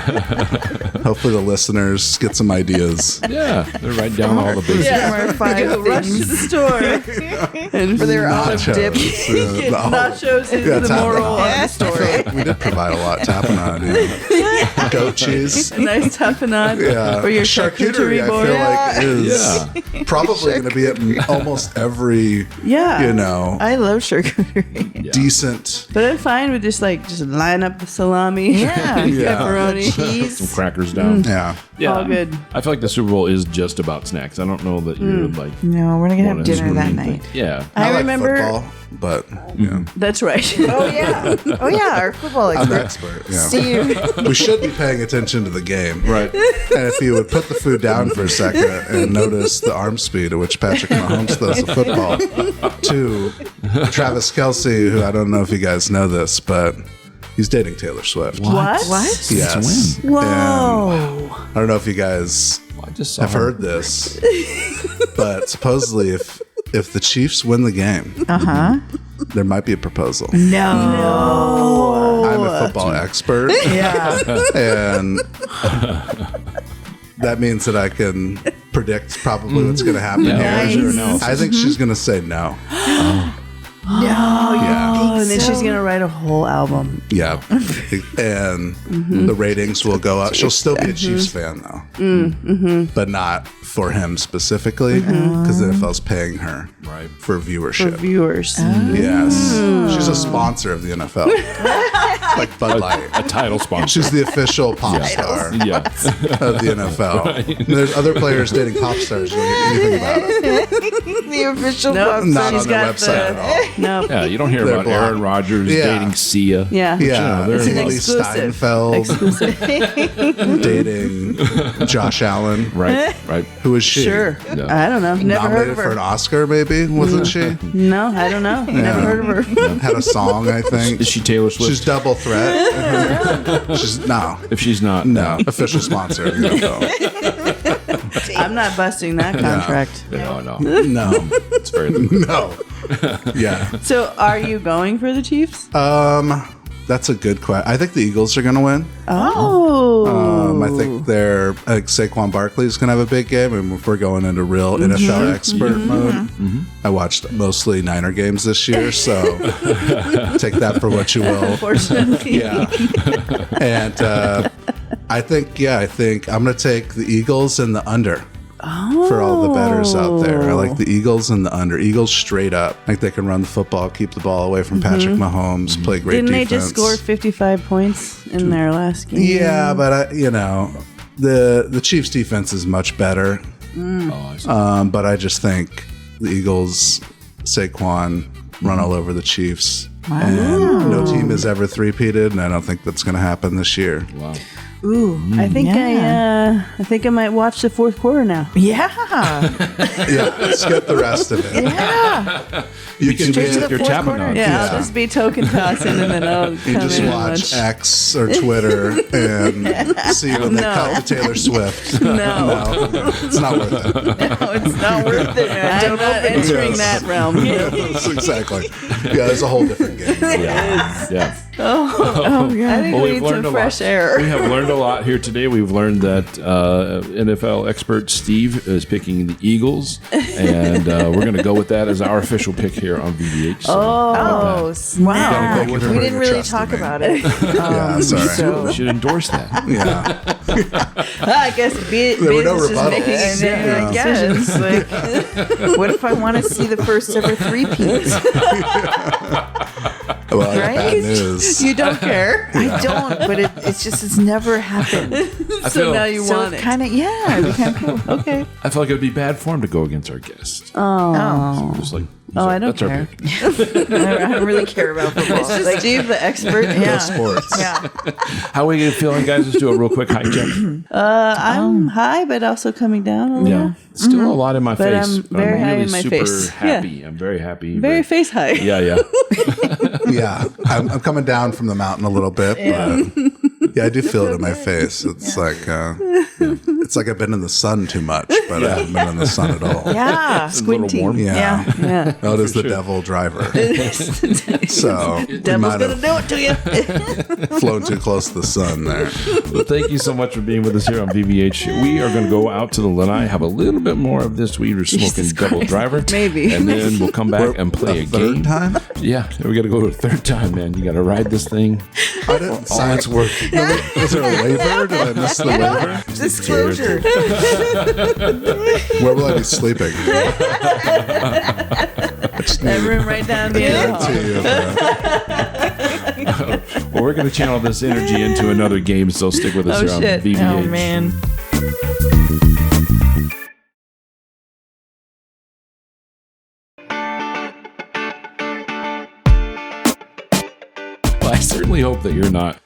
Hopefully the listeners get some ideas. Yeah, they're writing down all the basics. Our five Go rush to things the store and for their olive Nachos. dip. get nachos is Yeah, the tap moral it. of the story. We did provide a lot. Tapenade, yeah. Goat cheese. A nice tapenade Yeah. or your Charcuterie, charcuterie I board. feel like is Yeah. probably going to be at almost every, Yeah. you know, I love charcuterie. decent. But I'm fine with just line up the salami, Yeah. Yeah. pepperoni, Some Cheese. crackers down. Yeah. Yeah, all good. I feel like the Super Bowl is just about snacks. I don't know that you're like. No, we're not gonna have wanna dinner that scream night. Yeah. I I like remember. football, but yeah, That's right. Oh yeah. Oh yeah. Our football I'm an expert. expert. Yeah. Steve. We should be paying attention to the game. Right. And if you would put the food down for a second and notice the arm speed at which Patrick Mahomes throws the football to Travis Kelce, who I don't know if you guys know this, but he's dating Taylor Swift. What? What? Yes. Whoa. And I don't know if you guys I just saw have heard this, but supposedly if the Chiefs win the game, there might be a proposal. No. I'm a football expert, Yeah. and that means that I can predict probably what's going to happen Yeah, here. what is your analysis? I think she's going to say no. No. Yeah. Oh, and then so? she's gonna write a whole album. Yeah. And the ratings will go up. She'll still be a Chiefs fan, though. But not for him specifically, because the NFL's paying her Right. for viewership. Viewers. Yes. She's a sponsor of the NFL. Like Bud Light. a title sponsor. She's the official pop star Yeah. of the NFL. And there's other players dating pop stars. You don't hear anything about it. The official Nope. pop Not She's on their got website the- at all. No. Yeah, you don't hear They're about blonde. Aaron Rodgers Yeah. dating Sia. Yeah. Yeah, they're- It's an Haley exclusive. Steinfeld Exclusive. dating Josh Allen. Right, right. Who is she? Sure. Yeah. I don't know. Never heard Nominated of for her. an Oscar, maybe? Wasn't she? No, I don't know. Never heard of her. Had a song, I think. Is she Taylor Swift? She's double threat. She's no, if she's not, no official sponsor of the NFL. I'm not busting that contract. No, no. No, It's very lucrative. no. Yeah. So are you going for the Chiefs? That's a good question. I think the Eagles are going to win. Oh. I think Saquon Barkley's going to have a big game. And if we're going into real NFL expert mode, I watched mostly Niner games this year, so take that for what you will. Unfortunately. Yeah. And I think I'm going to take the Eagles and the under. For all the bettors out there. I like the Eagles and the under. Eagles straight up. I think they can run the football, keep the ball away from Patrick Mahomes, play great Didn't defense. they just score 55 points in their last game? Yeah, but the Chiefs defense is much better. But I just think the Eagles, Saquon, run all over the Chiefs. And no team has ever three-peated, and I don't think that's going to happen this year. Wow. Ooh, I think I think I might watch the fourth quarter now. Yeah. Yeah, skip the rest of it. Yeah. You can Straight to the You're fourth tapping quarter. on. Yeah, I'll just be token tossing and then I'll come You just in and watch watch. X or Twitter and see when they cut to Taylor Swift. No, It's not worth it. No, it's not worth it. I'm not entering that realm. Yes, exactly. Yeah, there's a whole different game. Yeah. Oh, yeah. I think Well, we we've need learned some a fresh lot. air. We have learned a lot here today. We've learned that NFL expert Steve is picking the Eagles, and we're going to go with that as our official pick here on VBH. So Oh, wow. Thank you We for didn't really trusting talk me. about it. Yeah, sorry. we should endorse that. Yeah. I guess Biz There were no is just rebuttals. making I guess. Like, what if I want to see the first ever three-peats? Well, I got Right? bad news. You don't care. I don't, but it's never happened. I So feel, now you So want it it. kind of, yeah, it'd be kind of cool. Okay. I feel like it would be bad form to go against our guest. Oh, Just like, I don't that's our care. pick. I don't really care about football. It's just Steve, the expert. Yeah. Sports. Yeah. How are you feeling, guys? Let's do a real quick high check. I'm high, but also coming down a little. Yeah. Still a lot in my But face. I'm very high really in my super face. happy. I'm very happy. Very face high. Yeah. Yeah, I'm coming down from the mountain a little bit, but yeah, I do feel it in my face. It's like I've been in the sun too much, but I haven't been in the sun at all. Yeah. It's a little Squinting. warm. Yeah. Yeah. Oh, it is the devil driver. So we Devil's might gonna have do it to you. flown too close to the sun there. Well, thank you so much for being with us here on VVH. We are going to go out to the Lanai, have a little bit more of this weed or smoking Jesus double Christ. driver. Maybe. And then we'll come back and play a Third game. time? Yeah, we got to go to a third time, man. You got to ride this thing. I didn't All sign it's worth. Was there a waiver? Did I miss the waiver? Disclosure. Where will I be sleeping? I just need That room right down the end of the hall. Well, we're going to channel this energy into another game, so stick with us Oh, here on shit. VVH. Oh, man. Well, I certainly hope that you're not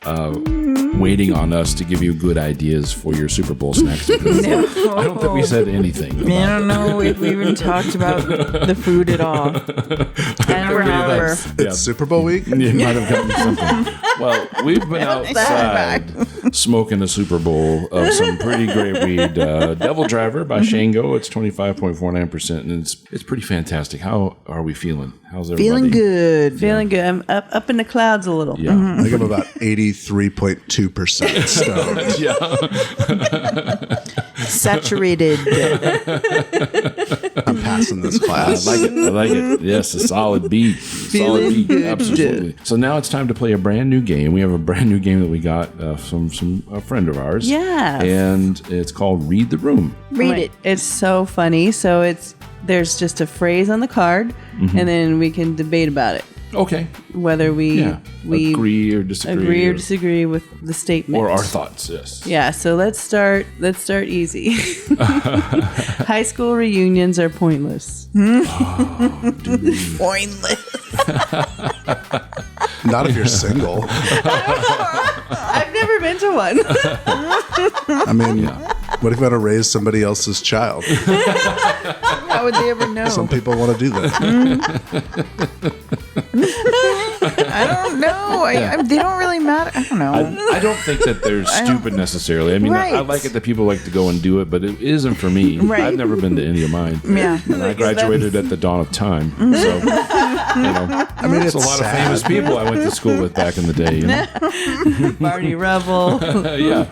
waiting on us to give you good ideas for your Super Bowl snacks. Because I don't think we said anything. I don't know if we even talked about the food at all. I don't remember. It's Super Bowl week? You might have gotten something. Well, we've been outside smoking a Super Bowl of some pretty great weed. Devil Driver by Shango. It's 25.49%, and it's pretty fantastic. How are we feeling? How's everybody? Feeling good. Feeling good. I'm up in the clouds a little. Yeah. I think I'm about 83.2% stoned. Saturated. I'm passing this class. I like it. Yes, a solid beat. Solid beat. good. Absolutely. So now it's time to play a brand new game. We have a brand new game that we got from a friend of ours. Yes. And it's called Read the Room. Read it. It's so funny. So there's just a phrase on the card, and then we can debate about it. Okay. Whether we agree or disagree. with the statement Or our thoughts, yes. Yeah, so let's start easy. High school reunions are pointless. Pointless. Not if you're single. I've never been to one. I mean, what if you want to raise somebody else's child? How would they ever know? Some people want to do that. I don't don't know. They don't really matter. I don't know. I don't think that they're stupid necessarily. I mean, I like it that people like to go and do it, but it isn't for me. Right. I've never been to any of mine. Yeah. And I graduated at the dawn of time. So, I mean, it's a lot of famous people I went to school with back in the day. You know? Barney Rubble. Yeah,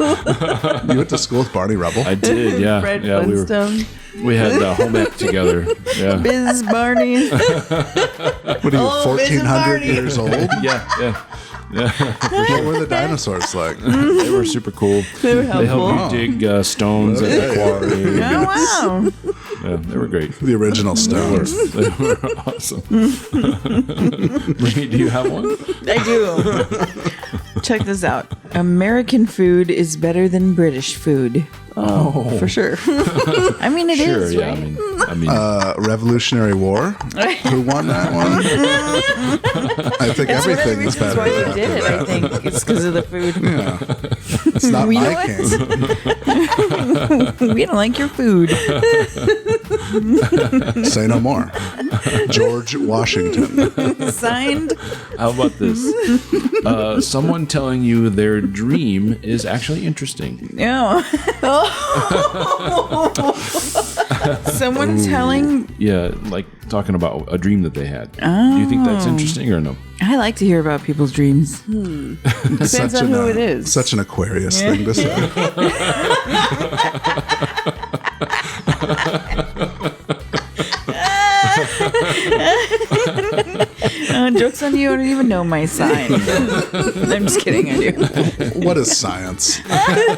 You went to school with Barney Rubble? I did. Yeah, Fred yeah. Flintstone. We had home ec together. Yeah, Biz Barney. What are you, Oh, Biz and 1,400 Barney. years old? yeah. What were the dinosaurs like? They were super cool. They were They helpful. helped me dig stones at the quarry. Oh, wow. Yeah, they were great. The original stones. They were awesome. Marie, do you have one? I do. Check this out. American food is better than British food. Oh, for sure. I mean, it Sure. is, Yeah. right? I mean. Revolutionary War? Who won that one? I think That's one of the everything is reasons better. why they after did it, I that. think. It's because of the food. It's not You know my what? king. We don't like your food. Say no more. George Washington. Signed. How about this? Someone telling you their dream is actually interesting. Yeah. Someone telling. Yeah, like talking about a dream that they had. Do you think that's interesting or no? I like to hear about people's dreams. Depends on who it is. Such an Aquarius thing to say. Joke's on you, I don't even know my sign. I'm just kidding, I do. What is science? I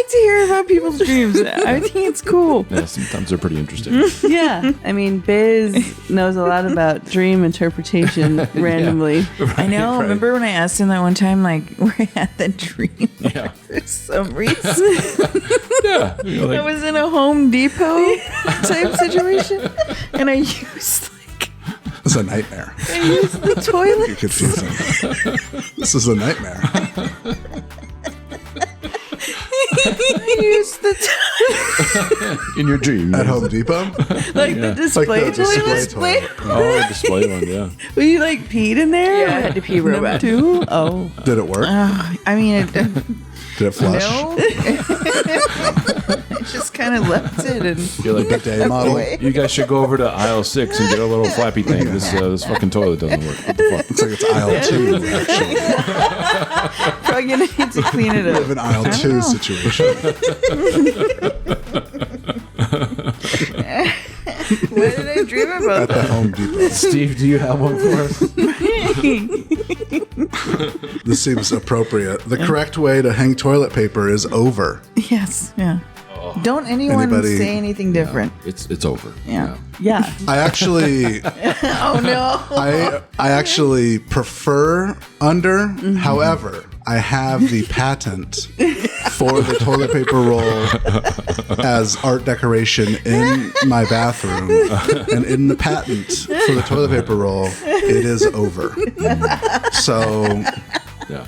like to hear about people's dreams. I think it's cool. Yeah, sometimes they're pretty interesting. Yeah. I mean, Biz knows a lot about dream interpretation randomly. I know. Right. Remember when I asked him that one time, like, where I had that dream? Yeah. For some reason. Yeah. You know, I like, was in a Home Depot type situation, and I used It's a nightmare. the toilet. You're confusing. This is a nightmare. I used the in your dream. At Home Depot? Like the display Like the display toilet. toilet. Oh, the display one, yeah. Were you like peed in there? Yeah, I had to pee real bad. Too? Oh. Did it work? I mean, Did it flush? no. I just kind of left it and You're like, Bidet model? away. you guys should go over to aisle 6 and get a little flappy thing. This fucking toilet doesn't work. What the fuck? Looks like it's aisle 2, actually. probably gonna need to clean it We have up. an aisle 2 situation. What did I dream At about? the Home Depot. Steve, do you have one for us? This seems appropriate. The correct way to hang toilet paper is over. Yes, yeah. Don't anyone Anybody- say anything different. It's over. Yeah. Yeah. I actually Oh no. I actually prefer under. However, I have the patent for the toilet paper roll as art decoration in my bathroom. And in the patent for the toilet paper roll, it is over. So Yeah.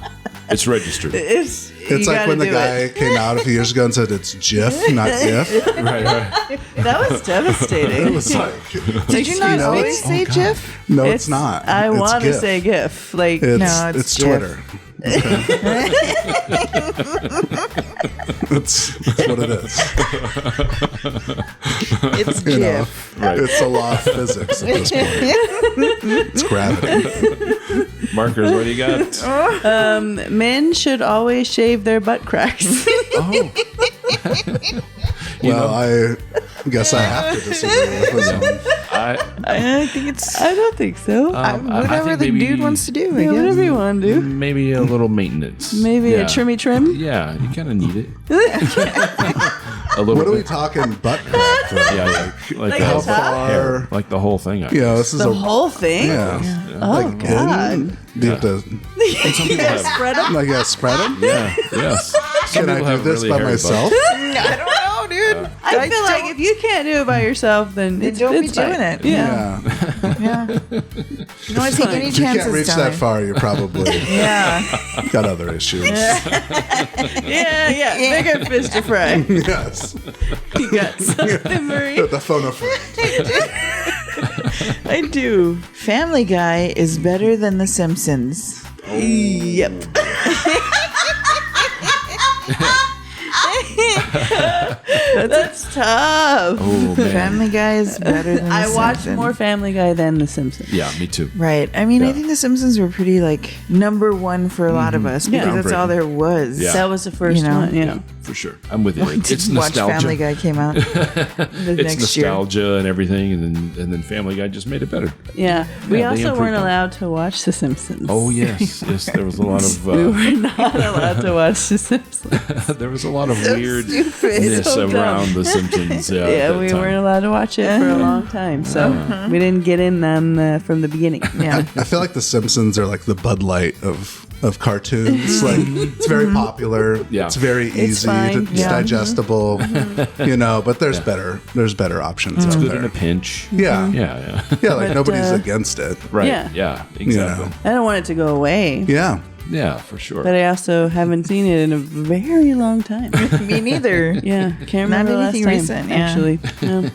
It's registered. It's like when the guy came out a few years ago and said it's GIF, not GIF. Right. That was devastating. It was like, Did you not know, always say GIF? no, it's not. I It's want to GIF. say GIF. Like, It's, No, it's GIF. Twitter. Okay. That's what it is. It's You know, GIF. Right. it's a law of physics at this point. It's gravity. Markers, what do you got? men should always shave their butt cracks. Oh. Well, I guess I have to disagree with this one. I think it's I don't think so. whatever think the maybe- dude wants to do. I Yeah, guess. whatever you want to do. Maybe a little maintenance. Maybe Yeah. a trimmy trim. Yeah, you kind of need it. A little What are we bit. talking butt crack for? Yeah, like Like the how whole far? hair, like the whole thing. I You know, this is The a whole thing. yeah. Oh Like God. in, do you have to And some people have. Spread them. like spread them? Yeah. Yes. Some Can I people do have this really by hairy myself? butts. I don't know, dude. I feel like if you can't do it by yourself, then it's don't be it's fine. doing it. Yeah. Yeah. You don't want to take any If you chances, can't reach Tommy. that far, you're probably Yeah. got other issues. Yeah. Bigger fish to fry. Yes. You got something, Marie. The phone a friend. I do. Family Guy is better than The Simpsons. Yep. That's tough. Oh man. Family Guy is better than The I watch Simpsons. more Family Guy than The Simpsons. Yeah, me too. Right. I mean, Yeah. I think The Simpsons were pretty like number one for a lot of us because Yeah. that's all there was. Yeah. That was the first You know? one. Yeah. Yeah, for sure. I'm with you. Did It's you watch nostalgia. Family Guy came out the It's next year. nostalgia and everything, and then Family Guy just made it better. Yeah. We Yeah, they also improved weren't on it. allowed to watch The Simpsons. Oh yes, yes. There was a lot of We were not allowed to watch The Simpsons. there was a lot of weirdness So dumb. around The Simpsons. Yeah, Yeah, at that we time. weren't allowed to watch it for a long time, so we didn't get in them from the beginning. Yeah. I feel like The Simpsons are like the Bud Light of cartoons. Like it's very popular. Yeah. It's very easy. fine. It's digestible. You know, but there's better options out Good in there. a pinch. Yeah. Yeah. Yeah, like But, nobody's against it. Right. Yeah. Yeah. Exactly. know. I don't want it to go away, Yeah. Yeah, for sure. but I also haven't seen it in a very long time. Me neither. Yeah, can't remember the last anything time, recent, yeah. actually. No.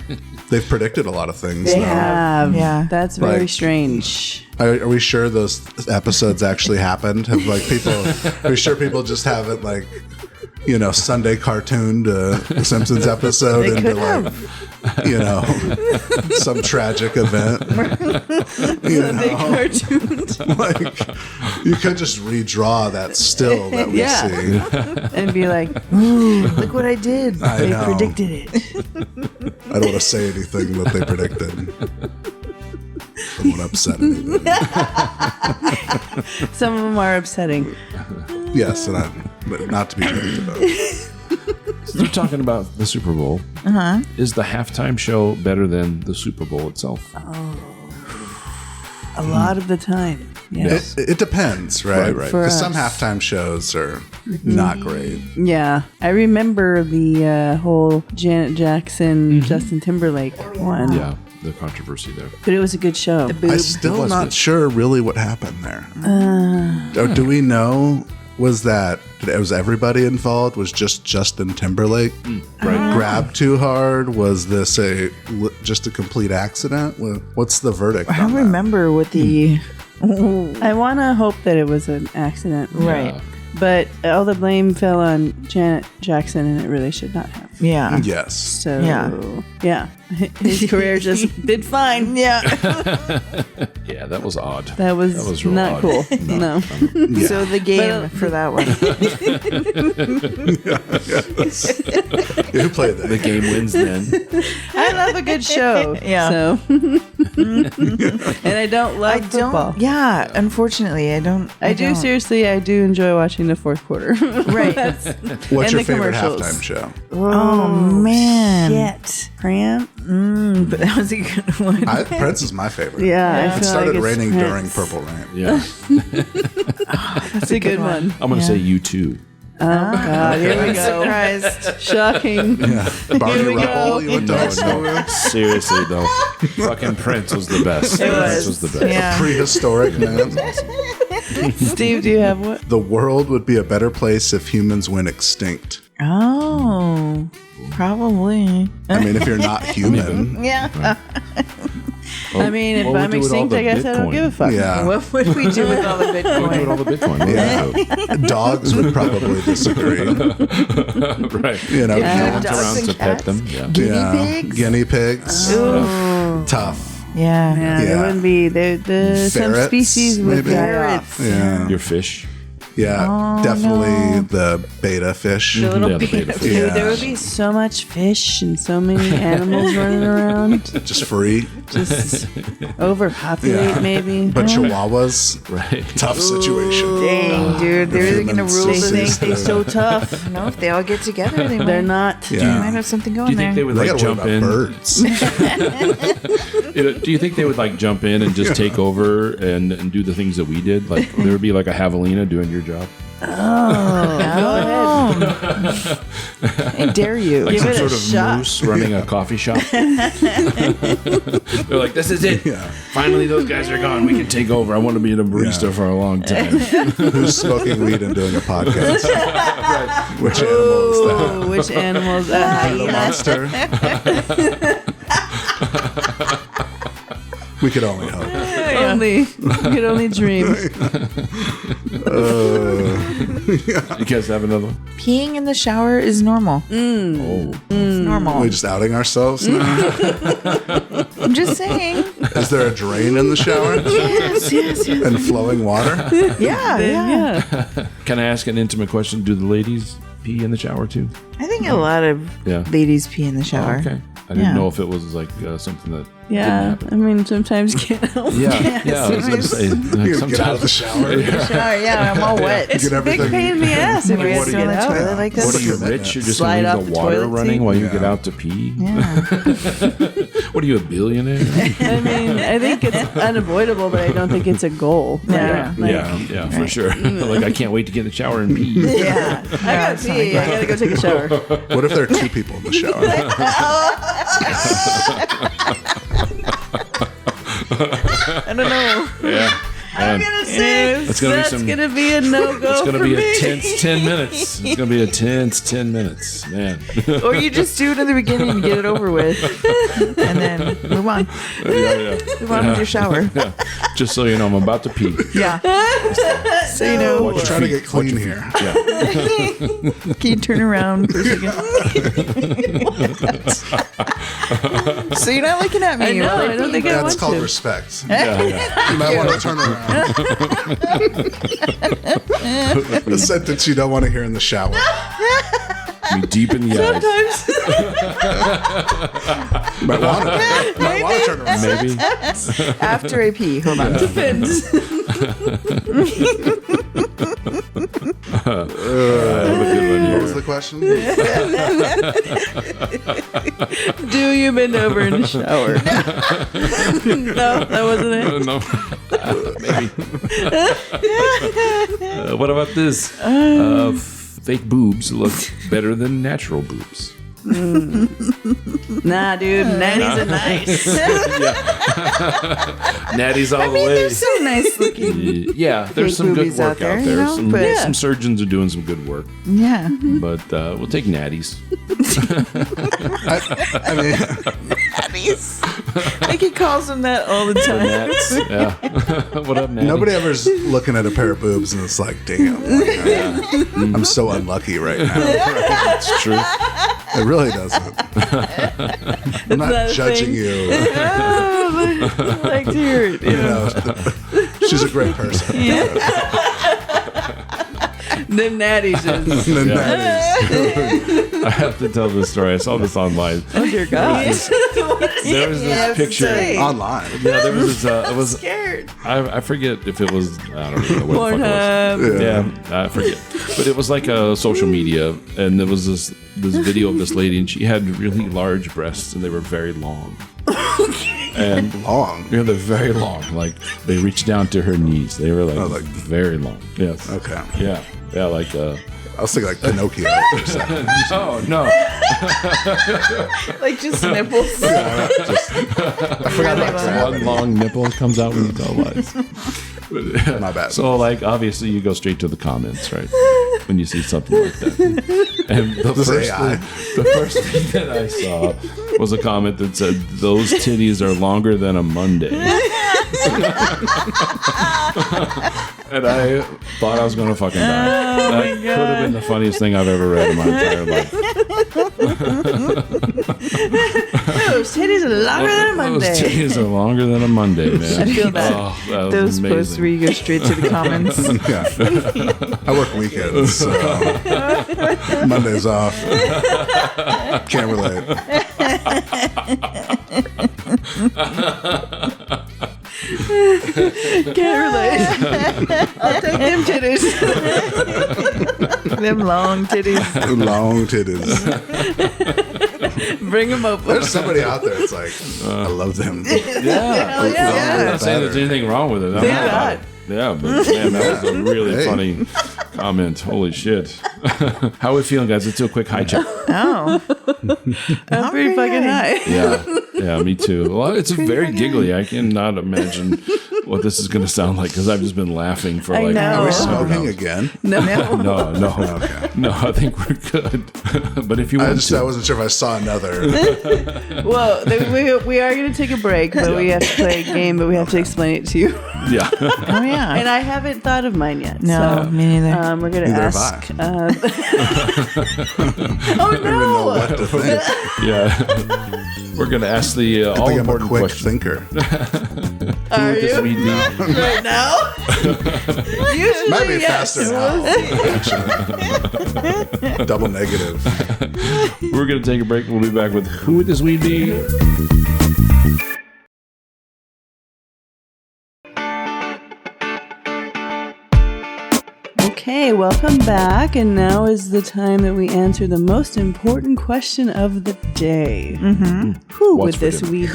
They've predicted a lot of things They though. have. Yeah. That's very Like- strange. Are we sure those episodes actually happened? Have like people? Are we sure people just haven't like, you know, Sunday cartooned a Simpsons episode They into could like, you know, some tragic event? You know, Cartoons. like you could just redraw that still that we Yeah. see. And be like, ooh, Look what I did. I they know. predicted it. I don't want to say anything that they predicted. I don't want to upset anybody. Some of them are upsetting. Yes, but not to be joked about. So you're talking about the Super Bowl. Is the halftime show better than the Super Bowl itself? A lot of the time. Yes. It depends, right? Right. For Because some us. halftime shows are not great. Yeah. I remember the whole Janet Jackson, Justin Timberlake one. Yeah, the controversy there. But it was a good show. I'm still was not good. sure really what happened there. Or do we know? Was everybody involved? Was just Justin Timberlake Right. grabbed too hard? Was this just a complete accident? What's the verdict? I on don't that? remember what the. I want to hope that it was an accident. Right. Yeah. But all the blame fell on Janet Jackson, and it really should not have. Yeah. Yes. So, Yeah. yeah. His career just did fine. Yeah. Yeah, that was odd. That was real not odd. cool. No. Yeah. So the game But, for that one. Who played that? The game wins then. I love a good show. Yeah. So. And I don't love I football. don't. Yeah. Unfortunately, I don't. I do don't. seriously. I do enjoy watching the fourth quarter. Right. What's and your the favorite commercials. halftime show? Oh man. Shit. Cramp. But that was a good one. Prince is my favorite. Yeah, I It feel started like it's raining Prince. during Purple Rain. Yeah. That's a good one. I'm going to say you too. Oh God, here we go. Surprised. Shocking. Barney we Rubble, go. you went to high school with? Seriously, though. Fucking Prince was the best. Prince was the best. Yeah. Prehistoric man. Steve, do you have what? The world would be a better place if humans went extinct. Oh. Probably. I mean, if you're not human. Yeah. I mean, if what would I'm we do with all extinct, the I guess I don't Bitcoin? give a fuck. Yeah. What would we do with all the What would you do with Bitcoin? all the Bitcoin? What would you Yeah. Dogs would probably disagree. do? Right. You know, Yeah. No one's Dogs around and to pet cats? them. Yeah. Guinea yeah. pigs? Guinea pigs. Ooh. Tough. Yeah. Yeah, there Yeah. wouldn't be some Ferrets, species would maybe? die off. Yeah. Your fish. Yeah. Definitely the beta fish. The little Yeah, the beta beta fish. Dude, there would be so much fish and so many animals running around. Just free. Just overpopulate, Yeah. maybe. But chihuahuas, Right. tough situation. Dang, dude. They're really going to humans rule see the They thing. think they're so tough. No, if they all get together, they They're might. not. They Yeah. might have something Do going you think they there. would They like gotta worry jump about in? birds. Do you think they would like jump in and just take over and do the things that we did? Like there would be like a javelina doing your job, Go ahead. I dare you. like Give some it a sort of shot. moose running a coffee shop. They're like, "This is it. Yeah. Finally, those guys are gone. We can take over. I want to be a barista Yeah. for a long time." Who's smoking weed and doing a podcast? Which animal is that? Ooh, which animals? The monster. We could only hope. Only you could only dream. You guys have another one? Peeing in the shower is normal. Oh. It's normal. Are we just outing ourselves now? I'm just saying. Is there a drain in the shower? Yes. And flowing water? Yeah. Can I ask an intimate question? Do the ladies pee in the shower too? I think a lot of ladies pee in the shower. Okay. I didn't know if it was like something that didn't happen. I mean, sometimes you can't help. Yeah. I was going to say. Like, You get out of the shower. I'm all wet. It's a big everything- pain in the ass if you have to get out. toilet like this. What are you, rich? You're just Slide going to off leave the the water toilet running seat? while you get out to pee? Yeah. What are you, a billionaire? I mean, I think it's unavoidable, but I don't think it's a goal. Yeah. Yeah, for sure. Like, I can't wait to get in the shower and pee. Yeah. I gotta pee. I gotta go take a shower. What if there are two people in the shower? I don't know. Yeah. Man. That's gonna be a no-go. It's going to for be a me. tense 10 minutes. It's going to be a tense 10 minutes. Man. Or you just do it in the beginning and get it over with. And then move on. Yeah. Move on with your shower. Yeah. Just so you know, I'm about to pee. Yeah. So you know. Watch your Trying to feet. get clean here. Yeah. Can you turn around for a second? So you're not looking at me. I know. I don't think I That's want called to. respect. Yeah. You might want to turn around. The sentence you don't want to hear in the shower. Be deep in the eyes. Might want to turn around. Maybe. After I pee. Hold on. Depends. I have a good one What was here. the question? Do you bend over in the shower? No, that wasn't it. No. Maybe. What about this? Fake boobs look better than natural boobs. Nah, dude. Natties are nice. Natty's all the way. There's some nice looking. Yeah, there's fake some good boobies work out there, out you there. know, Some, but- some surgeons are doing some good work, Yeah. but we'll take natties. I mean, Like he calls them that all the time. Nats. Yeah. What up, natty? nobody ever's looking at a pair of boobs and it's like, damn, I'm so unlucky right now. It's true. It really doesn't. I'm not that a judging thing? you. I like to hear it. You know, she's a great person. The natties is. And then that I have to tell this story. I saw this online. Oh, dear God. There was this picture. is online. Yeah, there was this. It was. Scared. I forget if it was. I don't even know what the fuck it was. Pornhub. Yeah, I forget. But it was like a social media, and there was this video of this lady, and she had really large breasts, and they were very long. And Long. yeah, they're very long. Like they reached down to her knees. They were like like- very long. Yes. Okay. Yeah. Yeah. Like. I was thinking like Pinocchio for a second. Oh no. Like just nipples. I forgot about that. One long nipple comes out when you tell lies. My bad. So, like, obviously, you go straight to the comments, right? When you see something like that. And the This first, AI. the first thing that I saw was a comment that said, "Those titties are longer than a Monday." And I thought I was going to fucking die. That could have been the funniest thing I've ever read in my entire life. Those titties are longer than a Those Monday. titties are longer than a Monday, man. I feel that. Oh, that was Those amazing. posts where you go straight to the comments. Yeah. I work weekends, so Monday's off. Can't relate. Can't relate. I'll take them titties. Them long titties. Long titties. Bring them over. There's somebody out there that's like, I love them. Yeah. I'm not saying there's anything wrong with it. I'm Thank not- God. Yeah, but man, that was a really Hey. funny comment. Holy shit. How are we feeling, guys? Let's do a quick high check. Oh. I'm pretty fucking high. Yeah, me too. Well, it's very giggly. I cannot imagine what this is going to sound like because I've just been laughing for like. know. Are we 100 smoking hours. again? No. No, I think we're good. But if you want I wasn't sure if I saw another. Well, we are going to take a break, but we have to play a game, but we have to explain it to you. yeah. Oh yeah. And I haven't thought of mine yet. No, so, me neither. we're going to Neither have ask. I. Oh, I don't even know what to think. Yeah. We're going to ask the I think I'm a all-important quick question. thinker. Are Would this you? weed be? Right now? Usually, Might be yes. faster now. Actually. Double negative. We're going to take a break. We'll be back with Who Would This Weed Be? Okay, welcome back. And now is the time that we answer the most important question of the day. Who What's would for this dinner? weed be?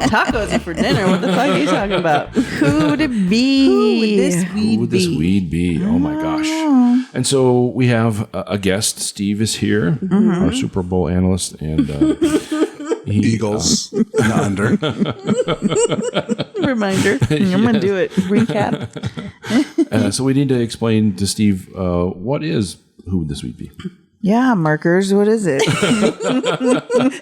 Tacos are for dinner. What the fuck are you talking about? Who would it be? Who would this Who weed would this be? weed be? Oh my gosh. And so we have a guest. Steve is here, our Super Bowl analyst. And Eagles in the under. Reminder. I'm gonna do it. Recap. so we need to explain to Steve what is Who Would This Weed Be? Yeah, markers. What is it?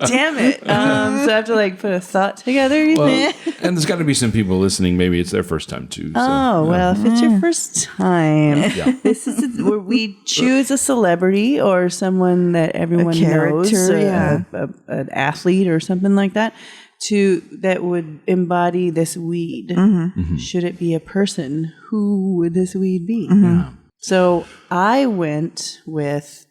Damn it. So I have to like put a thought together, you think? And there's got to be some people listening. Maybe it's their first time too. So. Oh, well, if it's your first time, this is where we choose a celebrity or someone that everyone knows, character, an athlete or something like that, that would embody this weed. Should it be a person? Who would this weed be? So I went with...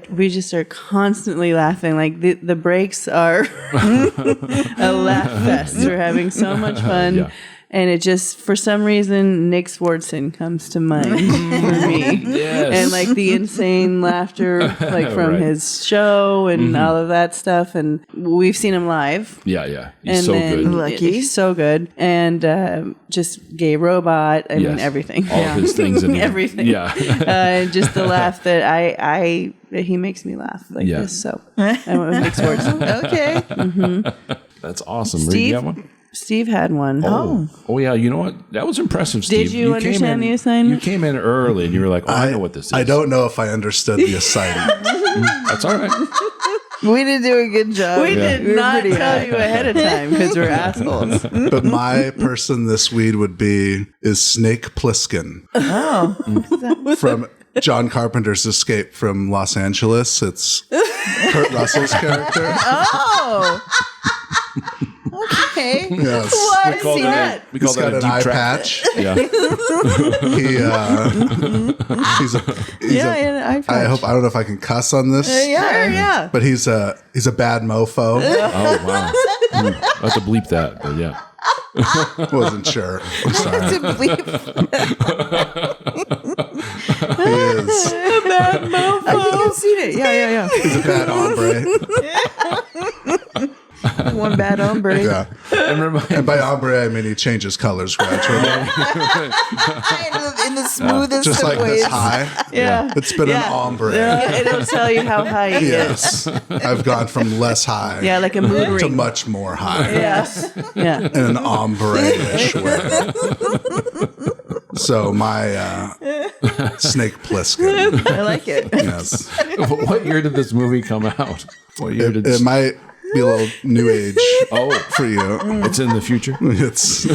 we just are constantly laughing. Like the breaks are a laugh fest. We're having so much fun. Yeah. And it just, for some reason, Nick Swartzen comes to mind for me. Yes. And like the insane laughter, like from Right. his show and all of that stuff. And we've seen him live. Yeah. He's And so then, good. Lucky. He's so good. And just gay robot. I mean, everything. All of his things in Everything. Yeah. And just the laugh that that he makes me laugh like this. So I went with Nick Swartzen. Okay. That's awesome. Steve? Reed, you have one? Steve had one. Oh, yeah. You know what? That was impressive, Steve. Did you understand the assignment? You came in early and you were like, I know what this is. I don't know if I understood the assignment. That's all right. We did do a good job. We did were not pretty tell high. you ahead of time because we're assholes. But my person this weed would be is Snake Plissken Oh. from John Carpenter's Escape from Los Angeles. It's Kurt Russell's character. Oh. Okay. Yes. I've call seen that that. We call He's that got a an deep eye track. patch. Yeah. He's I I don't know if I can cuss on this, Yeah. but he's a bad mofo. Oh, wow. I have to bleep that, but yeah. Wasn't sure. I'm sorry. to believe. He is. I think I've seen it. Yeah. He's a bad hombre. One bad hombre. Yeah. And by hombre, I mean he changes colors gradually. In the smoothest Just of like ways. this high. Yeah. It's been an ombre. Yeah, it'll tell you how high he is. Yes. I've gone from less high Yeah, like a mood to ring. much more high Yes. Yeah. in an ombre-ish way. So my Snake Plissken. I like it. Yes. What year did this movie come out? What year did It might be a little new age for you. it's in the future? It's,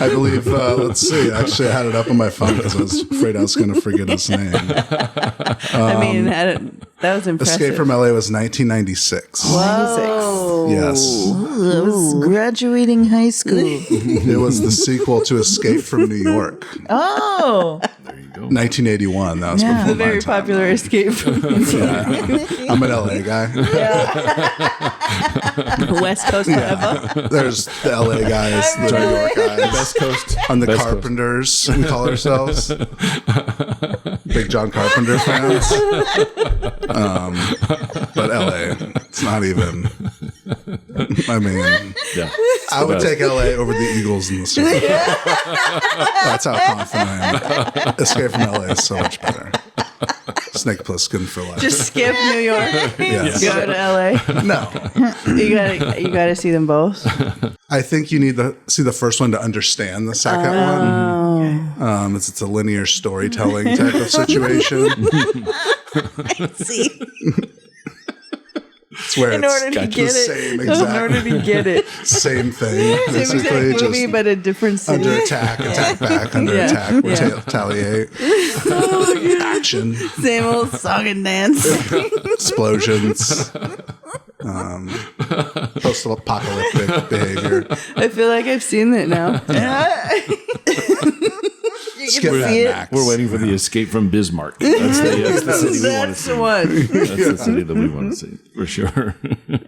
I believe, let's see. Actually, I had it up on my phone because I was afraid I was going to forget his name. I mean, that was impressive. Escape from LA was 1996. Whoa. Yes. I was graduating high school. It was the sequel to Escape from New York. Oh. 1981. That was before The my very time. popular Escape from I'm an LA guy. West Coast forever. There's the LA guys, the New York guys. Best Coast. On the Best Carpenters, we call ourselves. Big John Carpenter fans. But LA, it's not even. I mean, Yeah. I would take LA over the Eagles in the Super Bowl. That's how confident I am. Escape from LA is so much better. Snake Plissken for life. Just skip New York. Yes. Go to LA. No. You gotta see them both. I think you need to see the first one to understand the second one. It's a linear storytelling type of situation. See. It's where In order to get it. In order to get it. Same thing. Same Basically, exact movie, but a different city. under attack back, under attack, retaliate, action, Same old song and dance. explosions, post-apocalyptic behavior. I feel like I've seen it now. Skip see that, it. Max. We're waiting for the Escape from Bismarck. That's the city we want to That's see. the one. That's the city that we want to see, for sure.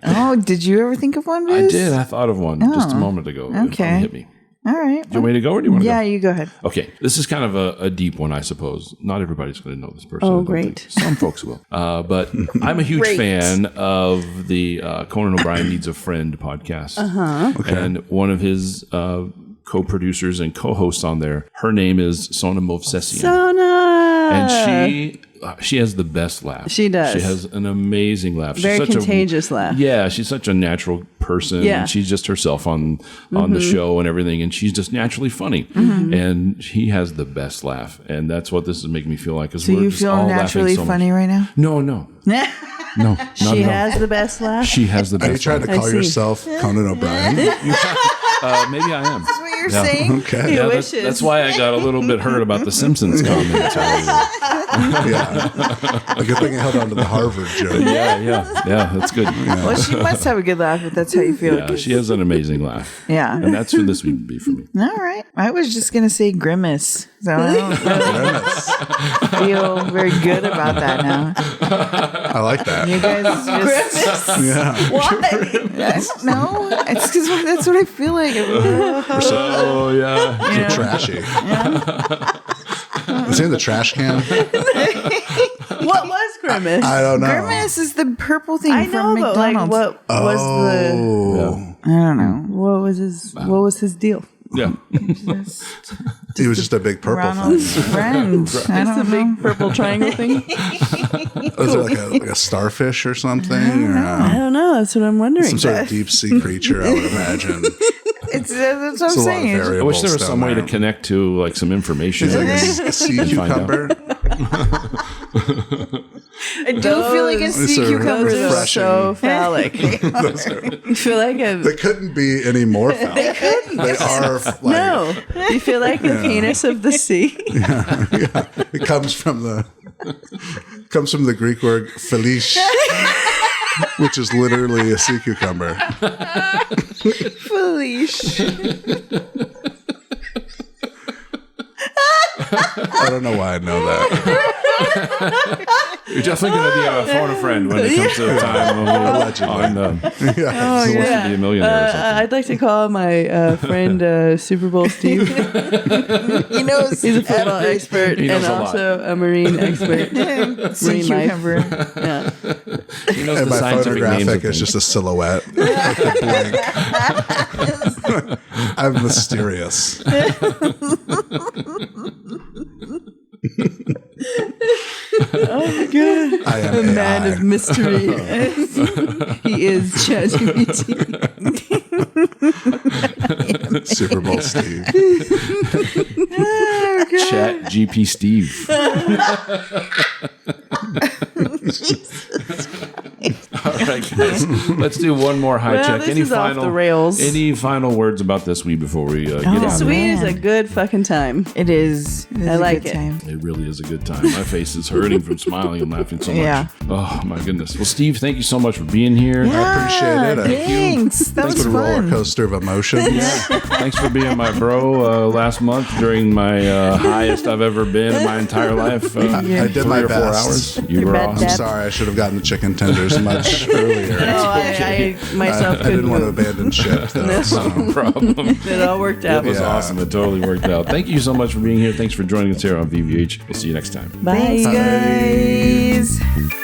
Oh, did you ever think of one, I Viz? did. I thought of one just a moment ago. It Okay. hit me. All right. Do you want me to go or do you want to Yeah, go? you go ahead. Okay, this is kind of a deep one, I suppose. Not everybody's going to know this person. Oh, I don't great. think. Some folks will. But I'm a huge Great. fan of the Conan O'Brien Needs a Friend podcast. And one of his co-producers and co-hosts on there, her name is Sona Movsesian. And she has the best laugh. She does. She has an amazing laugh. Very She's such contagious laugh. Yeah, she's such a natural person. Yeah. And she's just herself on the show and everything, and she's just naturally funny. And he has the best laugh, and that's what this is making me feel like. So you feel naturally funny right now? No, no, not She at all. has the best laugh. She has the Are you best. trying to laugh. call see. yourself Conan O'Brien? Maybe I am. That's what you're Yeah. saying? Okay. He Yeah, wishes. that's why I got a little bit hurt about the Simpsons comment. Yeah. A good thing I held on to the Harvard joke. Yeah, that's good. Well, she must have a good laugh if that's how you feel. Yeah, she has an amazing laugh. Yeah. And that's who this would be for me. All right. I was just going to say grimace. So I don't feel very good about that now. I like that. You guys just... Yeah. Why? No. It's because that's what I feel like. Oh, yeah. Trashy. Is he in the trash can? What was Grimace? I don't know. Grimace is the purple thing I from know, but like, McDonald's. what was the? Oh. I don't know. What was his? What was his deal? Yeah. He was just a big purple Ronald's thing. friend. I It's don't the know. big purple triangle thing. Was it like a starfish or something? Or I don't know. That's what I'm wondering. some sort of deep sea creature, I would imagine. That's what I'm It's a lot of saying. I variables. wish there was some down way to there. connect to like some information. It's like a sea And find out. cucumber. I do feel like a sea Those are cucumber. Those are refreshing. so phallic. Those are- You feel like a They couldn't be any more foul. They are like, no. You feel like the penis of the sea. It comes from the Greek word philish, which is literally a sea cucumber. Felicia. I don't know why I know that. You're definitely going to be a phone a friend when it comes to the time when we're Allegedly. on Yeah. Who Wants to Be a Millionaire or something. I'd like to call my friend Super Bowl Steve. He knows He's a football expert He knows and a lot. also a marine expert. sea Marine life. cucumber. Yeah. He knows And the my scientific names of photographic is things. just a silhouette. Like a blank. I'm mysterious. I am A man AI. of mystery. He is ChatGPT. Super Bowl Steve. Chat GP Steve. All right, guys. Let's do one more high Well, check. this is off the rails. Any final words about this week before we get out of Sweet here? is a good fucking time. It is. It is I a like good it. time. It really is a good time. My face is hurting from smiling and laughing so much. Yeah. Oh my goodness. Well, Steve, thank you so much for being here. appreciate it. Thanks. That It's was a roller fun. coaster of emotions. Thanks for being my bro last month during my highest I've ever been in my entire life. I did 3 my or 4 best. hours. You Your were bad awesome. dad. Sorry, I should have gotten the chicken tenders much earlier. No, I myself I couldn't didn't want to move. abandon ship, though. So. No problem. It all worked out. It was Yeah. awesome. It totally worked out. Thank you so much for being here. Thanks for joining us here on VVH. We'll see you next time. Bye. Thanks, guys.